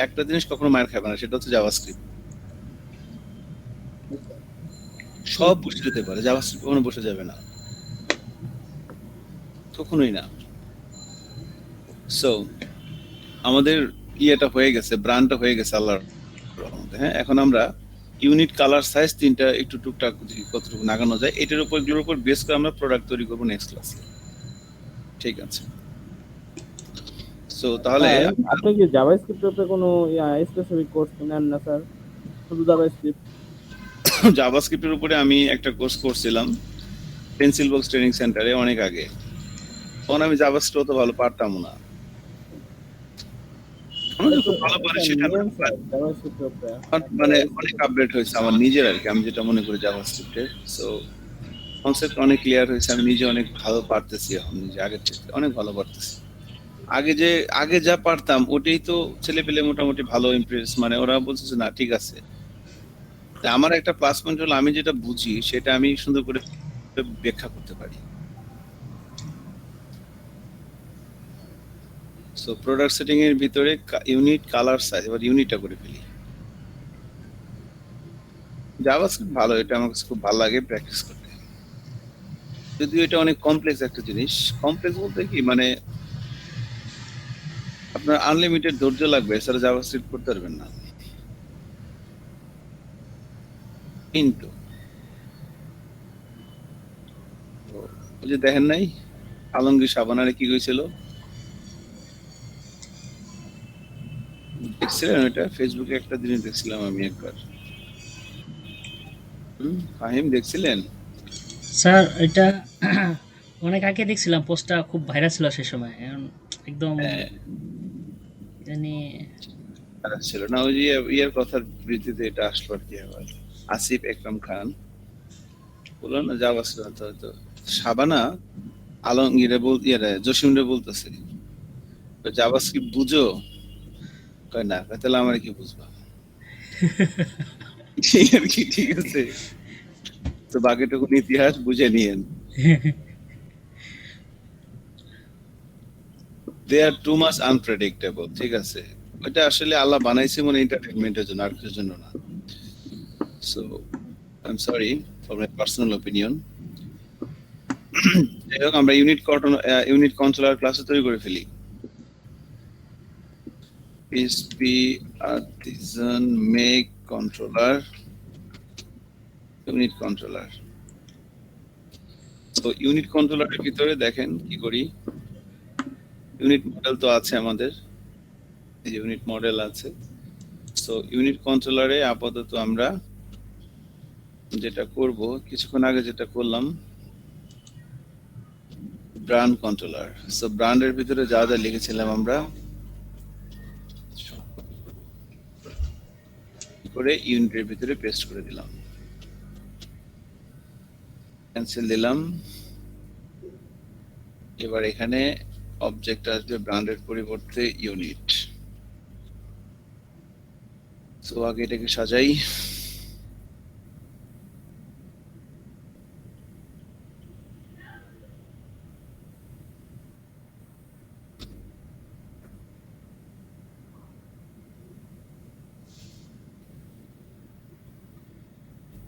একটা জিনিস কখনো মার খাবে না, সেটা হচ্ছে জাভাস্ক্রিপ্ট। সব বসে যেতে পারে, জাভাস্ক্রিপ্ট কখনো বসে যাবে না, কখনোই না। সো আমাদের ইয়েটা হয়ে গেছে, ব্র্যান্ডটা হয়ে গেছে আল্লাহর রহমতে। হ্যাঁ, এখন আমরা ইউনিট, কালার, সাইজ তিনটা একটু টুকটাক কতটুকু নাগানো যায় এটার এগুলোর উপর বেস করে আমরা প্রোডাক্ট তৈরি করবো নেক্সট ক্লাসে। ঠিক আছে? সো তাহলে আপনি কি জাভাস্ক্রিপ্টের উপরে কোনো স্পেসিফিক কোর্স নেন না স্যার? শুধু জাভাস্ক্রিপ্ট? জাভাস্ক্রিপ্টের উপরে আমি একটা কোর্স করছিলাম পেন্সিল বক্স ট্রেনিং সেন্টারে অনেক আগে, তখন আমি জাভাস্ক্রিপ্ট তো ভালো পারতাম না। ভালো পারি সেটা না, মানে অনেক আপডেট হয়েছে আমার নিজের আর কি, আমি যেটা মনে করি জাভাস্ক্রিপ্টের। সো কনসেপ্ট অনেক ক্লিয়ার হয়েছে, আমি নিজে অনেক ভালো পারতেছি এখন, নিজে আগের থেকে অনেক ভালো পারতেছি। আগে যা পারতাম ওটাই তো ছেলে পেলে মোটামুটি ভালো ইমপ্রেস, মানে ওরা বলছে যে না ঠিক আছে। তা আমার একটা প্লাস পয়েন্ট হলো আমি যেটা বুঝি সেটা আমি সুন্দর করে ব্যাখ্যা করতে পারি। সো প্রোডাক্ট সেটিং এর ভিতরে ইউনিট, কালার, সাইজ, এবার ইউনিটটা করে ফেলি। জাভাস্ক্রিপ্ট ভালো, এটা আমার কাছে খুব ভালো লাগে প্র্যাকটিস করতে, যদিও এটা অনেক কমপ্লেক্স একটা জিনিস। কমপ্লেক্স বলতে কি মানে আপনার আনলিমিটেড ধৈর্য লাগবে, এছাড়া জাভাস্ক্রিপ্ট করতে পারবেন না। কিন্তু তো ওই যে দেখেন নাই আলমগীর শাবানারে কি কইছিল, দেখছিলেন ওইটা? ফেসবুকে একটা জিনিস দেখছিলাম আমি একবার। ফাহিম দেখছিলেন? স্যার এটা অনেক আগে দেখছিলাম, পোস্টটা খুব ভাইরাল ছিল সে সময়। এখন একদম হ্যাঁ, জানি তারা ছিল না, ওই যে ইয়ার কথার ভিত্তিতে এটা আসলো আর কি। আবার আসিফ একরাম খান বললো না জাভাস্ক্রিপ্ট, হয়তো শাবানা আলমগীরে জসিমরে বলতেছে জাভাস্ক্রিপ্ট বুঝো, কয় না, কয় তাহলে আমার কি বুঝবা। এই আর কি, ঠিক আছে, তো বাকিটুকুন ইতিহাস বুঝে নিয়েন। দে আর টু মাচ আনপ্রেডিক্টেবল, ঠিক আছে। এটা আসলে আল্লাহ বানাইছে মানে এন্টারটেইনমেন্টের জন্য, আর কিছুর জন্য না। So I am sorry for my personal opinion. যাই হোক, আমরা ইউনিট কন্ট্রোলার ক্লাসে তৈরি করে ফেলি। PSP Artisan make controller, unit controller. তো ইউনিট কন্ট্রোলারের ভিতরে দেখেন কি করি, ইউনিট মডেল তো আছে আমাদের, এই যে ইউনিট মডেল আছে। সো ইউনিট কন্ট্রোলারে আপাতত আমরা যেটা করব, কিছুক্ষণ আগে যেটা করলাম, ব্র্যান্ড কন্ট্রোলার। সো ব্র্যান্ডের ভিতরে যা যা লিখেছিলাম আমরা করে ইউনিটের ভিতরে পেস্ট করে দিলাম, ক্যান্সেল দিলাম। এবার এখানে অবজেক্ট আসবে ব্র্যান্ডের পরিবর্তে ইউনিট। তো আগে এটাকে সাজাই।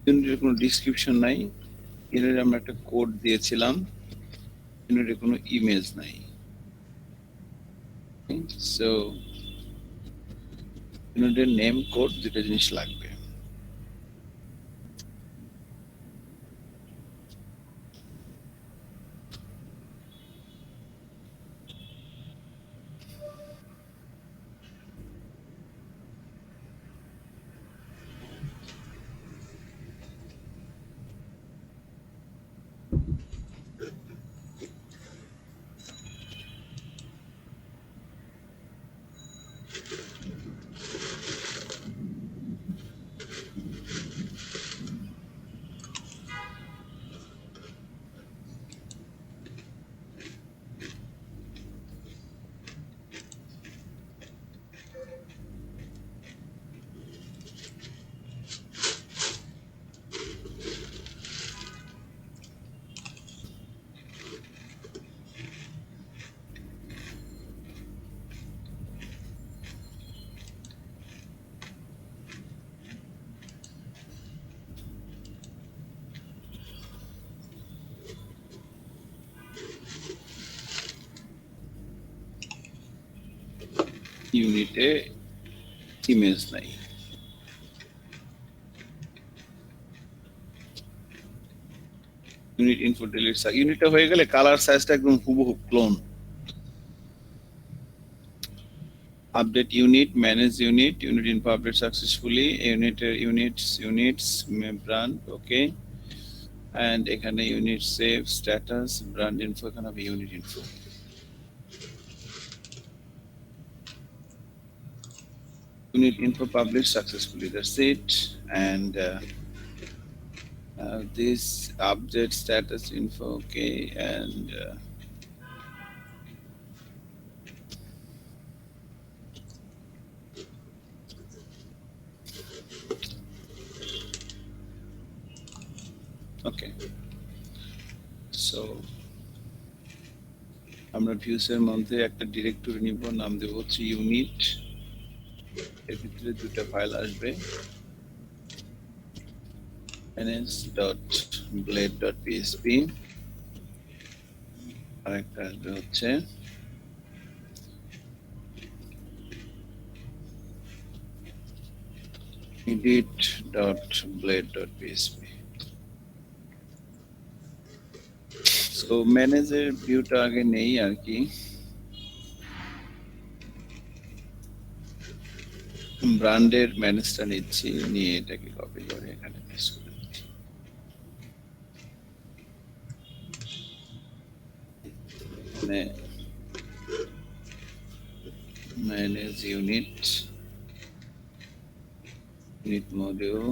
ইউনিটের কোনো ডিসক্রিপশন নাই, ইউনিটের আমরা একটা কোড দিয়েছিলাম, ইউনিটের কোনো ইমেজ নাই। সো ইউনিটের নেম, কোড, দুটো জিনিস লাগবে। ইউনিটে ইমেজ নাই। ইউনিট ইনফো ডিলিট, ইউনিটটা হয়ে গেলে কালার সাইজটা একদম হুবহু clone. Update unit, manage unit, unit info update successfully, units brand, okay. And এখানে unit save status, brand info, এখানে হবে unit info. Unit info published successfully, that's it. And this update status info, okay. And okay, so আমরা views এর মধ্যে একটা directory নিব, নাম দেব হচ্ছে ইউনিট। এর ভিতরে দুটো ফাইল আসবে, ns.blade.php, আর একটা আসবে হচ্ছে edit.blade.php। সো ম্যানেজের ভিউটা আগে নেই আর কি। ব্র্যান্ডের ম্যানেজটা নিচ্ছি, নিয়ে এটাকে কপি করে এখানে পেস্ট করে দিচ্ছি। মানে manage unit, unit module,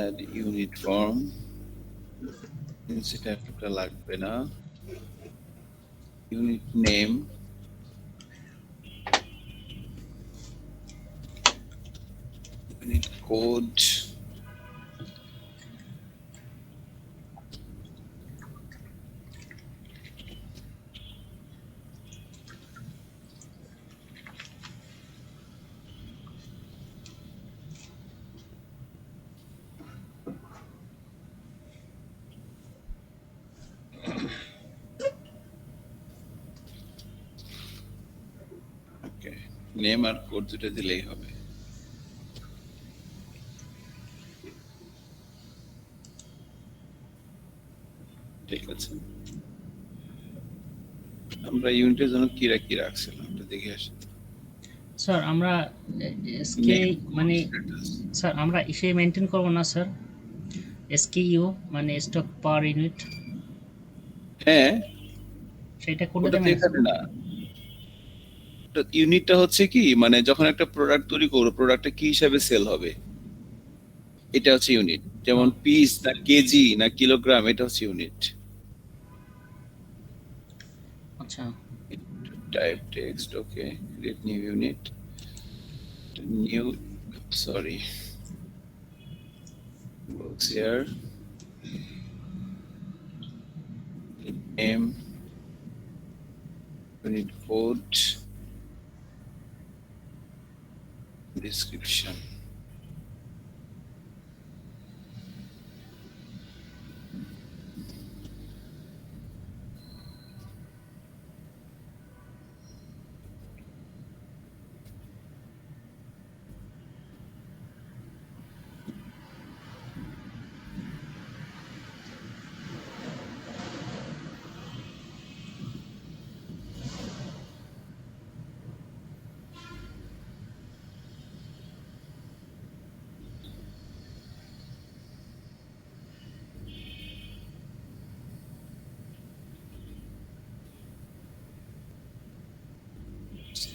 add unit form, সেটা একটা লাগবে না। unit name, unit code, ওকে, নেম আর কোড দুটো দিলেই হবে। ঠিক আছে, আমরা ইউনিটের জন্য কি রাখছিলাম এটা দেখে আসি। স্যার আমরা এসকে Name, মানে status। স্যার আমরা ইসে মেনটেন করব না স্যার, এসকিইউ মানে স্টক পার ইউনিট, হ্যাঁ, সেটা কোনটা ওটা তো দেবেন? এখানে না। ইউনিটটা হচ্ছে কি, মানে যখন একটা প্রোডাক্ট তৈরি করবো, প্রোডাক্টটা কি হিসাবে সেল হবে, এটা হচ্ছে ইউনিট। যেমন পিস না কেজি না কিলোগ্রাম, এটা হচ্ছে ইউনিট। আচ্ছা, type text, okay, create new unit, new, sorry, works here, name, unit code, description।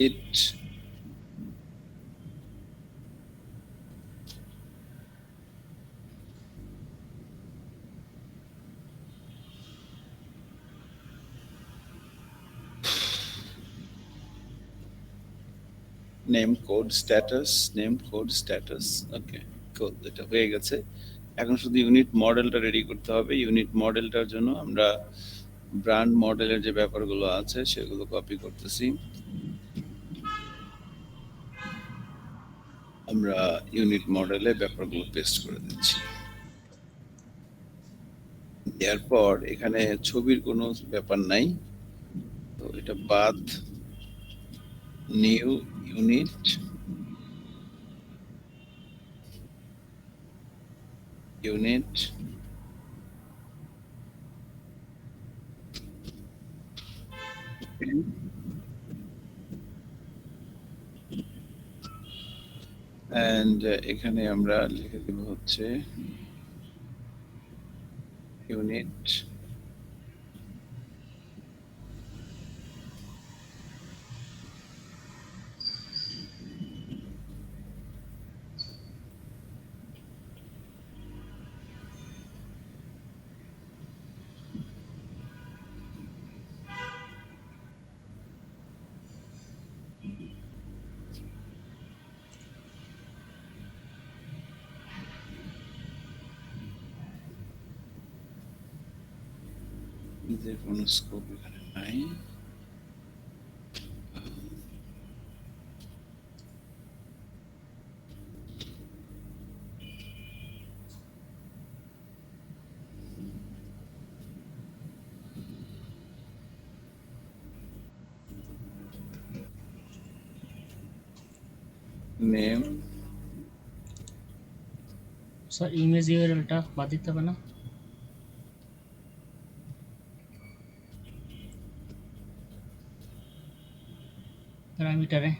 It, name code status, name code status, okay, code এটা হয়ে গেছে। এখন শুধু ইউনিট মডেলটা রেডি করতে হবে। ইউনিট মডেলটার জন্য আমরা ব্র্যান্ড মডেলের যে ব্যাপারগুলো আছে সেগুলো কপি করতেছি। আমরা ইউনিট মডেলে ব্যাপারগুলো পেস্ট করে দিচ্ছি। এরপর এখানে ছবির কোনো ব্যাপার নাই, তো এটা বাদ, নিউ ইউনিট, ইউনিট, এন্ড এখানে আমরা লিখে দেব হচ্ছে ইউনিট, যে কোনো স্কোপ এখানে নাই। নেম স্যার ইমেজ ইউআরএলটা বাদ দিতে হবে না? প্যারামিটারে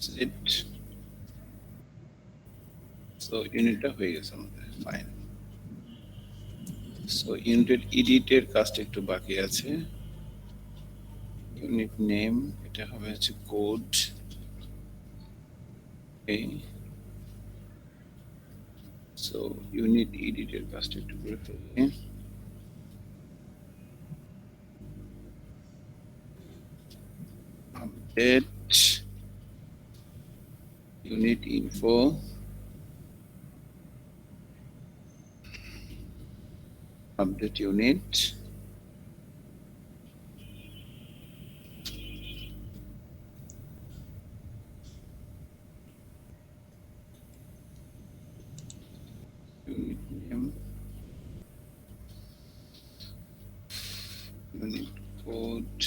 সেট। সো ইউনিটটা হয়ে গেছে আমাদের, ফাইন। সো ইউনিটের এডিটের কাজটা একটু বাকি আছে। ইউনিট নেম এটা হবে হচ্ছে কোড। এই সো ইউনিট এডিটের কাজটা একটু করে ফেলি। Update unit info, update unit, unit name, unit code,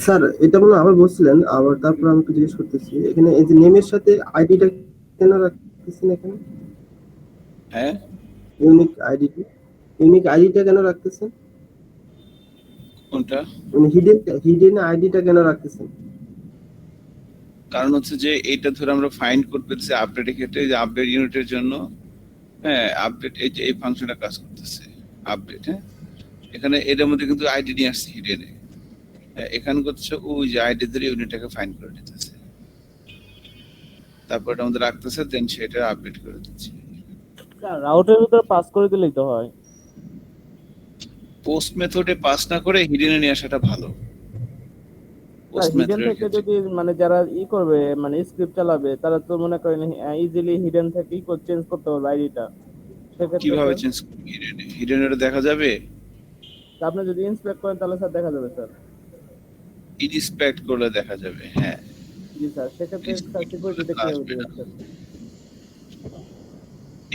sir এটা বলে আবার বলছিলেন, আবার তারপর আমি একটু জিজ্ঞেস করতেছি, এখানে এই যে নেমের সাথে আইডিটা কেন রাখতেছেন এখানে? হ্যাঁ ইউনিক আইডিটা কেন রাখতেছেন? কোনটা? মানে হিডেন আইডিটা কেন রাখতেছেন? কারণ হচ্ছে যে এইটা ধরে আমরা ফাইন্ড করতেছি আপডেটের ক্ষেত্রে, যে আপডেট ইউনিটের জন্য, হ্যাঁ আপডেট এই যে এই ফাংশনটা কাজ করতেছে আপডেট। হ্যাঁ এখানে এটার মধ্যে কিন্তু আইডি নিয়ে আসছে হিডেনে, এখানে করছে ওই যে আইডি ধরে ইউনিটটাকে ফাইন্ড করে নিতেছে, তারপর এটা আমাদের রাখতেছে, দেন সেটা আপডেট করে দিচ্ছে। রাউটের ভিতরে পাস করে দিলেই তো হয়। পোস্ট মেথডে পাস না করে হিডেনে নিয়ে আসাটা ভালো। পোস্ট হিডেন মেথডের থেকে যদি মানে যারা করবে মানে স্ক্রিপ্ট চালাবে, তারা তো মনে করেন ইজিলি হিডেন থেকেই চেঞ্জ করতে পারবে আইডিটা। সেক্ষেত্রে কিভাবে চেঞ্জ হিডেনে দেখা যাবে? আপনি যদি ইন্সপেক্ট করেন তাহলে স্যার দেখা যাবে স্যার। ইনস্পেক্ট করলে দেখা যাবে, হ্যাঁ। জি স্যার, সেক্ষেত্রে স্যার সিকিউরিটিতে কিভাবে দিবেন স্যার?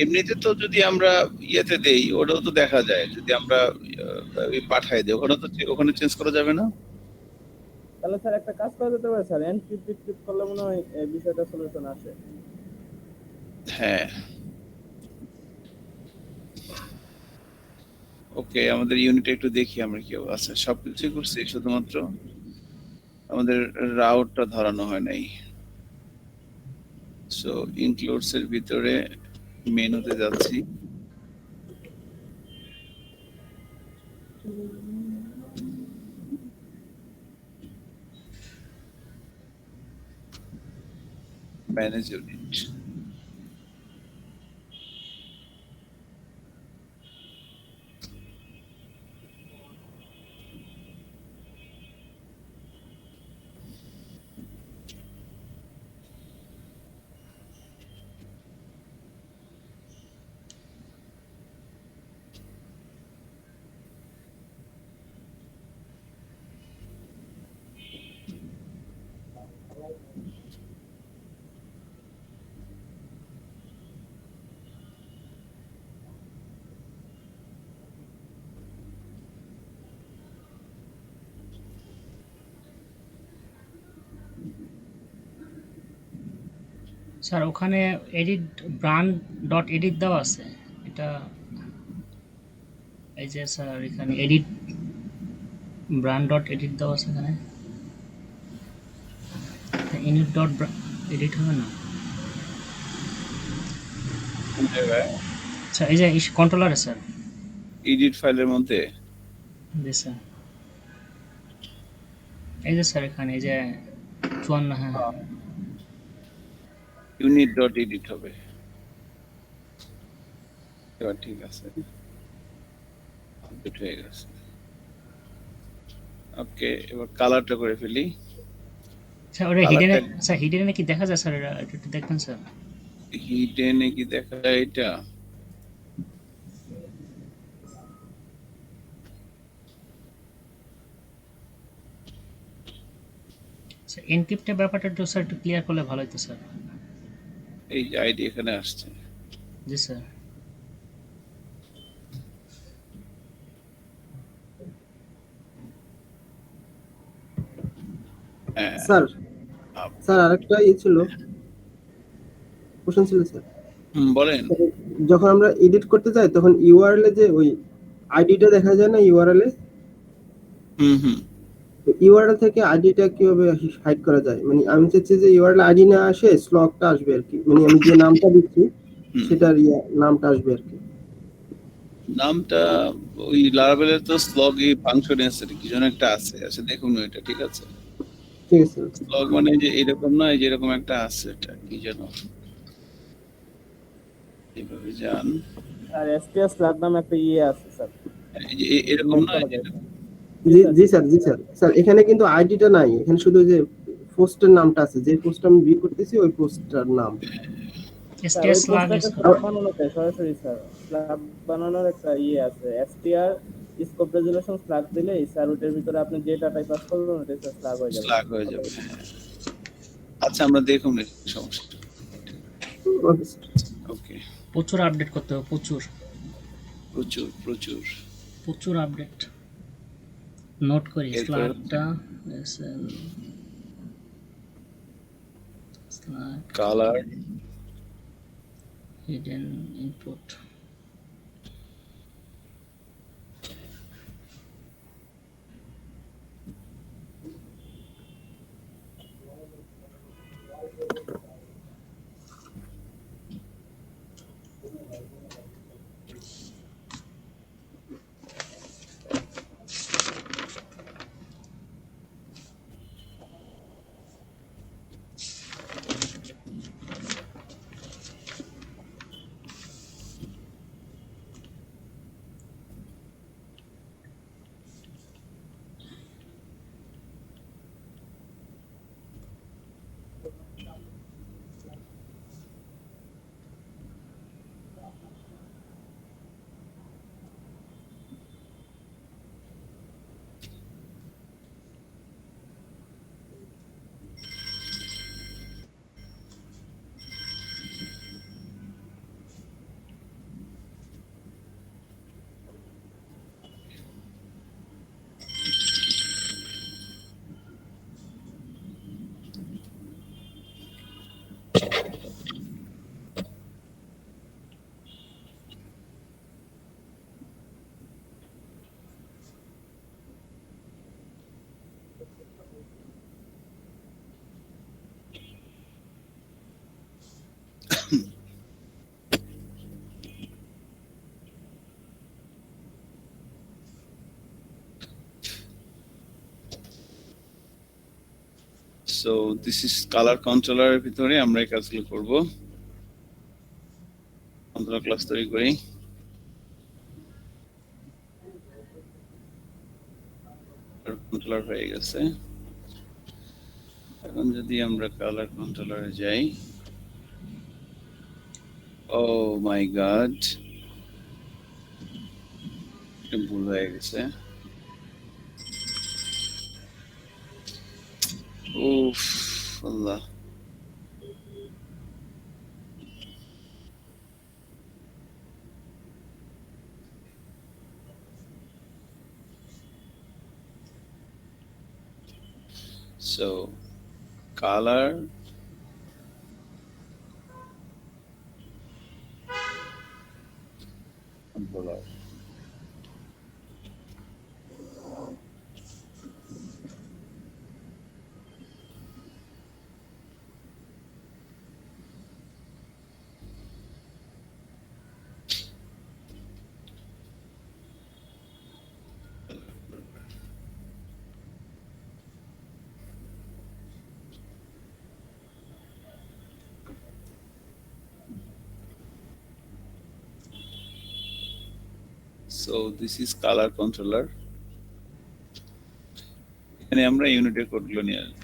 এমনিতে তো যদি আমরা ইয়েতে দেই ওটাও তো দেখা যায়, যদি আমরা পাঠাই দিই ওখানে তো, ওখানে চেঞ্জ করা যাবে না। তাহলে স্যার একটা কাজ করা যেতে পারে স্যার, এনক্রিপ্ট করলে মনে হয় এই বিষয়টা সলিউশন আসে। হ্যাঁ ওকে, আমাদের ইউনিটে একটু দেখি আমরা কি আছে। সবকিছু করছি, শুধুমাত্র আমাদের রাউটটা ধরানো হয় নাই। সো ইনক্লুডস এর ভিতরে মেনুতে যাচ্ছি, ম্যানেজ ইউনিট। স্যার ওখানে এডিট ব্র্যান্ড ডট এডিট দেওয়া আছে, এটা এই যে স্যার এখানে এডিট ব্র্যান্ড ডট এডিট দেওয়া আছে এখানে, ইউনিট ডট এডিট হবে না? কোন জায়গায়? আচ্ছা এই যে কন্ট্রোলারে স্যার। এডিট ফাইলের মধ্যে জি স্যার, এই যে স্যার এখানে এই যে 54, হ্যাঁ ইউনিট ডট এডিট হবে। এবার ঠিক আছে, আপডেট হয়ে গেছে। ওকে, এবার কালারটা করে ফেলি। স্যার ওটা হিডেনে, কালারটা স্যার হিডেনে কি দেখা যায় স্যার? এটা একটু দেখবেন স্যার। হিডেনে কি দেখা যায় এটা? স্যার এনক্রিপ্টের ব্যাপারটা একটু স্যার একটু ক্লিয়ার করলে ভালো হতো স্যার। এই যে আইডি এখানে আসছে। জি স্যার। হ্যাঁ, স্যার আপ- স্যার আরেকটা ছিল, কোশ্চেন ছিল স্যার। বলেন। যখন আমরা এডিট করতে যাই তখন ইউআরএল এ যে ওই আইডিটা দেখা যায় না ইউআরএল এ, হুম। তো ইউআরএল থেকে আইডিটা কিভাবে হাইড করা যায়? মানে আমি চাচ্ছি যে ইউআরএল আইডি না আসে স্লগটা আসবে আর কি, মানে আমি যে নামটা দিচ্ছি হুম। সেটার নামটা আসবে আর কি। নামটা ওই লারাভেলের তো স্লগ এই ফাংশনে আছে, কি যেন একটা আছে, আচ্ছা দেখুন এটা ঠিক আছে। ঠিক আছে স্যার। স্লগ মানে যে এরকম নয়, যে এরকম একটা আছে, এটা কি যেন, এইভাবে যান, আর এসটিএস স্ল্যাগ নামে একটা আছে স্যার, এই যে এরকম নেট নয় করা যায়। জি জি স্যার, জি স্যার। স্যার এখানে কিন্তু আইডিটা নাই, এখানে শুধু যে পোস্টের নামটা আছে, যে পোস্ট আমি ভিউ করতেছি ওই পোস্টটার নাম। স্যার এসটিএস ওই লাগ পোস্টটাকে স্ল্যাগ বানানো যায় সরাসরি স্যার, স্ল্যাগ বানানোর একটা আছে, এসটিআর স্কোপ রেজুলেশন স্ল্যাগ দিলেই স্যার ওটার ভিতরে আপনি যে ডাটাই পাস করবেন ওটা স্ল্যাগ হয়ে যাবে। স্লাগ হয়ে যাবে, হ্যাঁ। আচ্ছা আমরা দেখুন এই সমস্যা। Okay sir. ওকে, প্রচুর আপডেট করতে হবে, প্রচুর প্রচুর। প্রচুর আপডেট। নোট করি এরপর স্ল্যাগটা, SL slug colour, hidden input. So this is colour কন্ট্রোলারের ভিতরে আমরা এই কাজগুলো করব। কন্ট্রোলার ক্লাস তৈরি করি। কন্ট্রোলার হয়ে গেছে। এখন যদি আমরা কালার কন্ট্রোলারে যাই, ও মাই গড, এটা ভুল হয়ে গেছে। উফ, আল্লাহ। So color controller, So this is color controller. এখানে আমরা ইউনিটের কোডগুলো নিয়ে আসবো।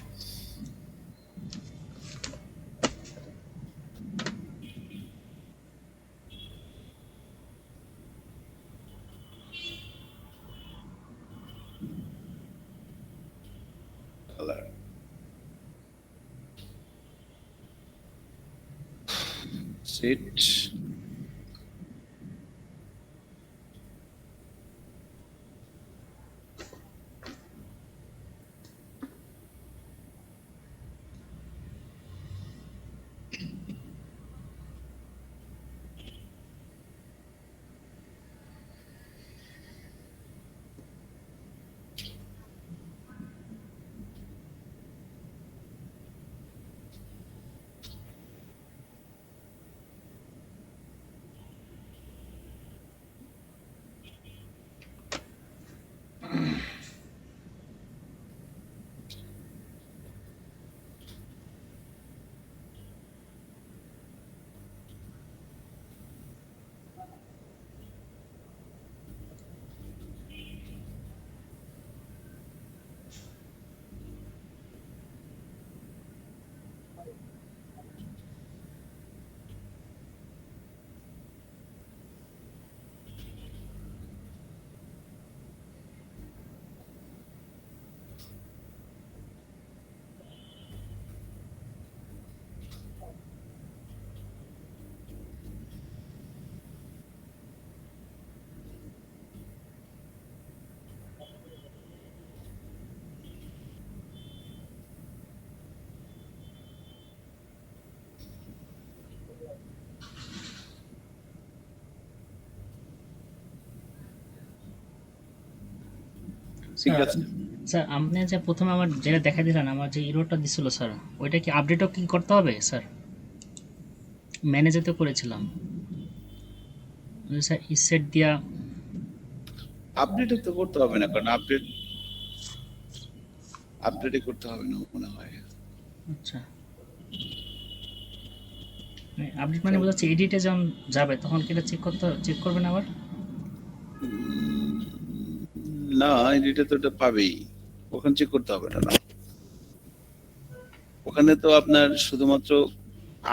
Color. Set. ঠিক আছে। স্যার আপনি যে প্রথমে আমার যেটা দেখা দিলেন আমার যে ইরোরটা দিছিল স্যার ওইটা কি আপডেটও কি করতে হবে স্যার? ম্যানেজে তো করেছিলাম স্যার ইসেট দিয়া আপডেট তো করতে হবে না, কারণ আপডেটই করতে হবে না মনে হয়। আচ্ছা আপডেট মানে বোঝাচ্ছে এডিটে যখন যাবে তখন কি এটা চেক করবেন আবার? না, এডিটে তো এটা পাবেই, ওখানে চেক করতে হবে না। ওখানে তো আপনার শুধুমাত্র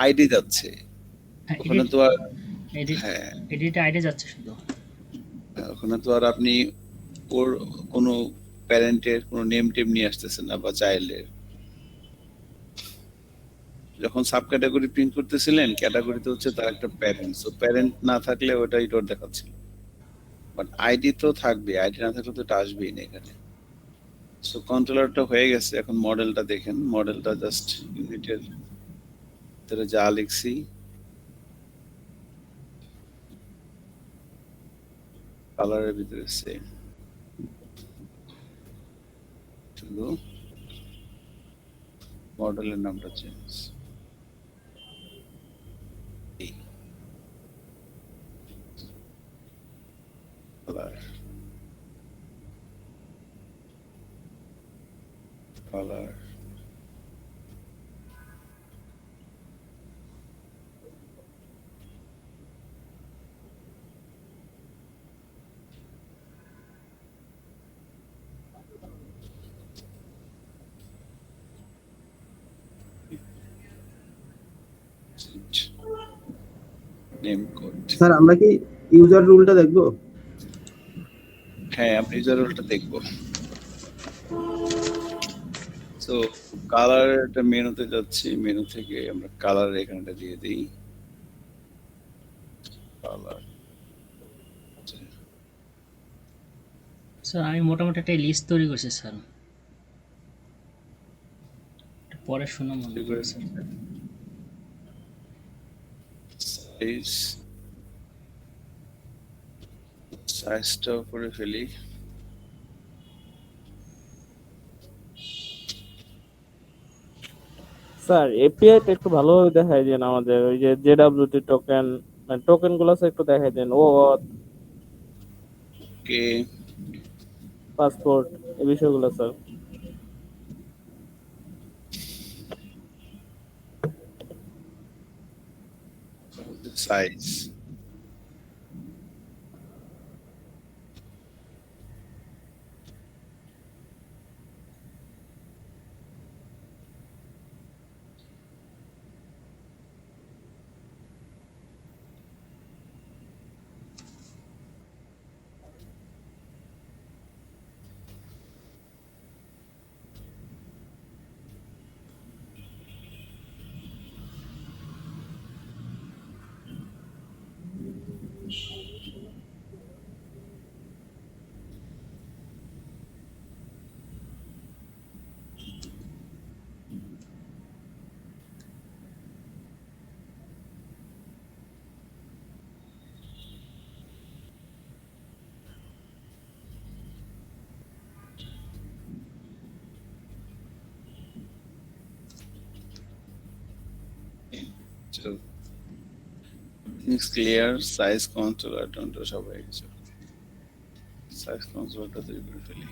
আইডি যাচ্ছে, হ্যাঁ ওখানে তো আর এডিট হ্যাঁ এডিটে আইডি যাচ্ছে শুধু। ওখানে তো আর আপনি ওর কোনো প্যারেন্টের কোনো নেম টেম নিয়ে আসতেছেন না বা চাইল্ডের। যখন সাব ক্যাটাগরি প্রিন্ট করতেছিলেন, ক্যাটাগরিতে হচ্ছে তার একটা প্যারেন্ট, সো প্যারেন্ট না থাকলে ওটা ইটোর দেখাচ্ছিল, বাট আইডি তো থাকবে, আইডি না থাকলে তো এটা আসবেই না এখানে। সো কন্ট্রোলারটা হয়ে গেছে, এখন মডেলটা দেখেন, মডেলটা জাস্ট ইউনিটের ভিতরে যা লিখছি কালারের ভিতরে সেম, শুধু মডেলের নামটা change. Colour colour name code. Sir আমরা কি ইউজার রুলটা দেখবো? হ্যাঁ, আমরা ইউজার রোলটা দেখবো। সো কালার একটা মেনুতে যাচ্ছি, মেনু থেকে আমরা কালার এখানটা দিয়ে দিই কালার। স্যার আমি মোটামুটি একটা লিস্ট তৈরি করছি স্যার, একটু পরে শুনে মনে হবে স্যার। সাইজ সাইজটা উপরে ফেলি। স্যার এপিআইটা একটু ভালোভাবে দেখাই দেন আমাদের, ওই যে জেডব্লিউটি টোকেন, মানে টোকেন গুলো একটু দেখাই দেন, ও কে পাসপোর্ট এই বিষয়গুলো sir. Size It's clear, size controller, don't সবাই কিছু সাইজ কন্ট্রোলারটা তৈরি করে ফেলি।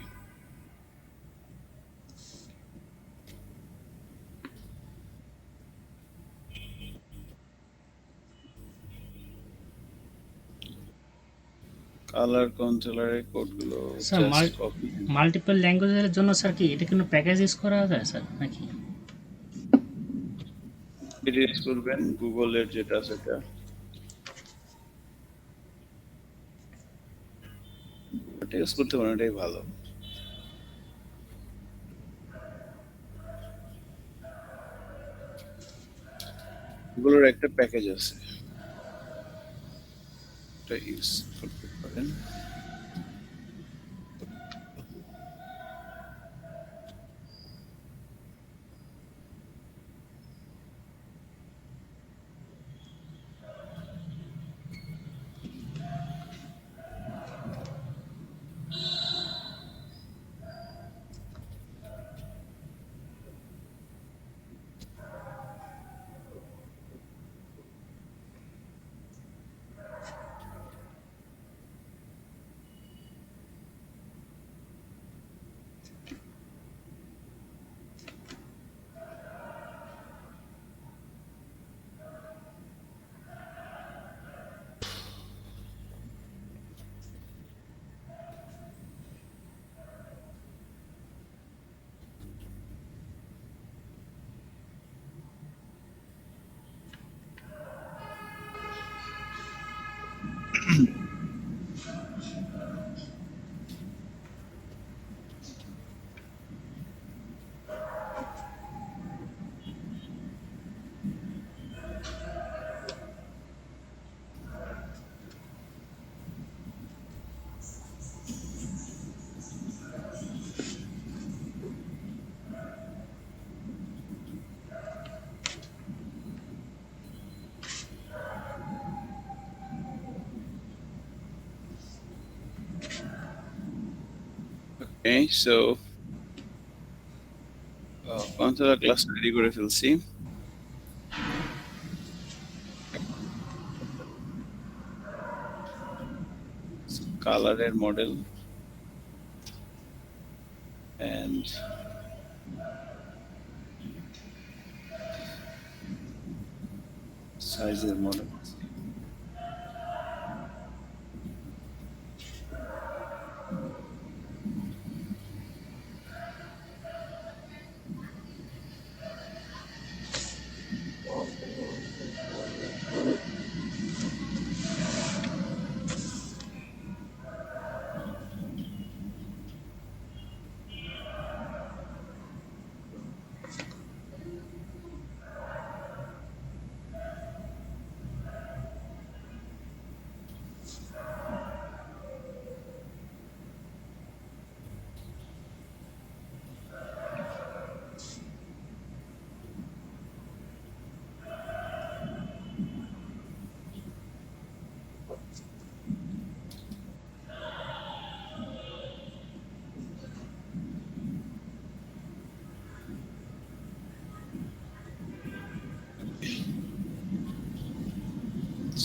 কালার কন্ট্রোলারের কোডগুলো স্যার জাস্ট কপি মাল্টিপল ল্যাঙ্গুয়েজের জন্য স্যার কি এটা কোনো প্যাকেজ ইউজ করা যায় স্যার নাকি? ইউজ করবেন গুগলের যেটা সেটা ওটা ইউজ করতে পারেন, এটাই ভালো। গুগলের একটা প্যাকেজ আছে, এটা ইউজ করতে পারেন। Okay, so controller class ready করে ফেলছি। কালারের মডেল and সাইজের model.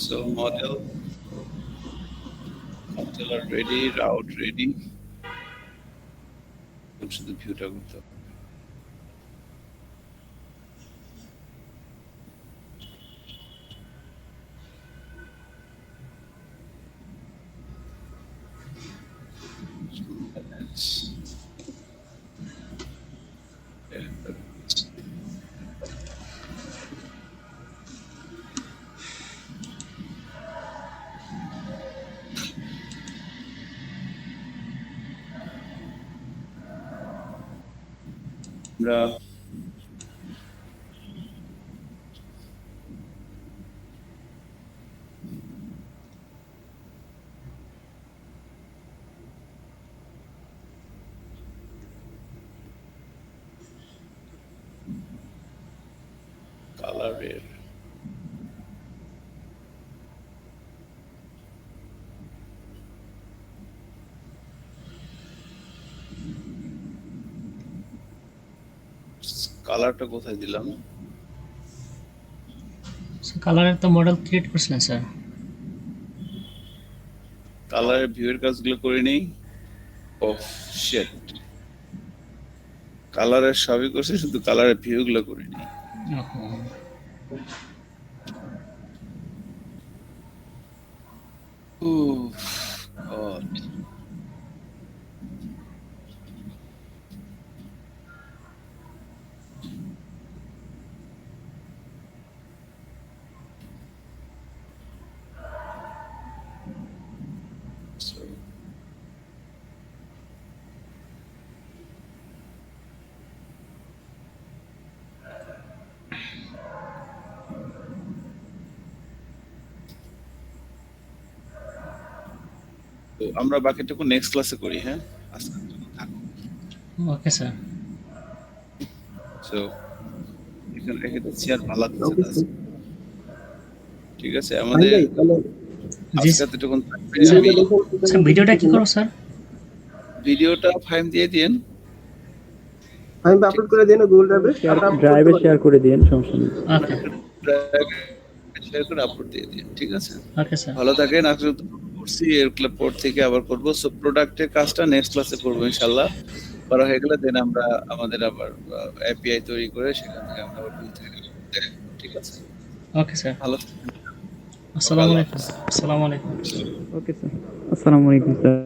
So model, controller ready, route ready. শুধু ভিউটা করতে হবে। আমরা কালারের কালারটা কোথায় দিলাম? কালারের তো মডেল ক্রিয়েট করছিলেন স্যার। কালারের ভিউয়ের কাজগুলো করে নেই। ওহ শিট, কালারের সবই করছে, শুধু কালারের ভিউ গুলো করে নেই। ওহো। উফ, God. So, তো আমরা বাকিটুকু নেক্সট ক্লাসে করি, হ্যাঁ? আজকের জন্য থাকো। Okay sir. সো এখানে রেখে দিচ্ছি আর ভালো ওকে লাগছে। স্যার। ঠিক আছে, ফাহিম আমাদের ভাই তাহলে জি আজকে এতটুকু থাকবে। স্যার। আমি স্যার ভিডিওটা কি করব স্যার? ভিডিওটা ফাইম দিয়ে দিন। ফাহিম ভাই আপলোড করে দেন গুগল ড্রাইভে। ড্রাইভে শেয়ার করে দিন, সমস্যা নেই। ওকে শেয়ার করে আপলোড দিয়ে দিন, ঠিক আছে? Okay sir. ভালো থাকেন। আজকে তো করছি, এর পর থেকে আবার করব। সো প্রোডাক্টের কাজটা নেক্সট ক্লাসে করব ইনশাআল্লাহ। করা হয়ে গেলে দেন আমরা আমাদের আবার এপিআই তৈরি করে সেখান থেকে আমরা আবার বিল থেকে দেখব, ঠিক আছে? Okay sir. ভালো থাকেন। আসসালামু আলাইকুম। আসসালামু আলাইকুম। ওকে স্যার, আসসালামু আলাইকুম স্যার।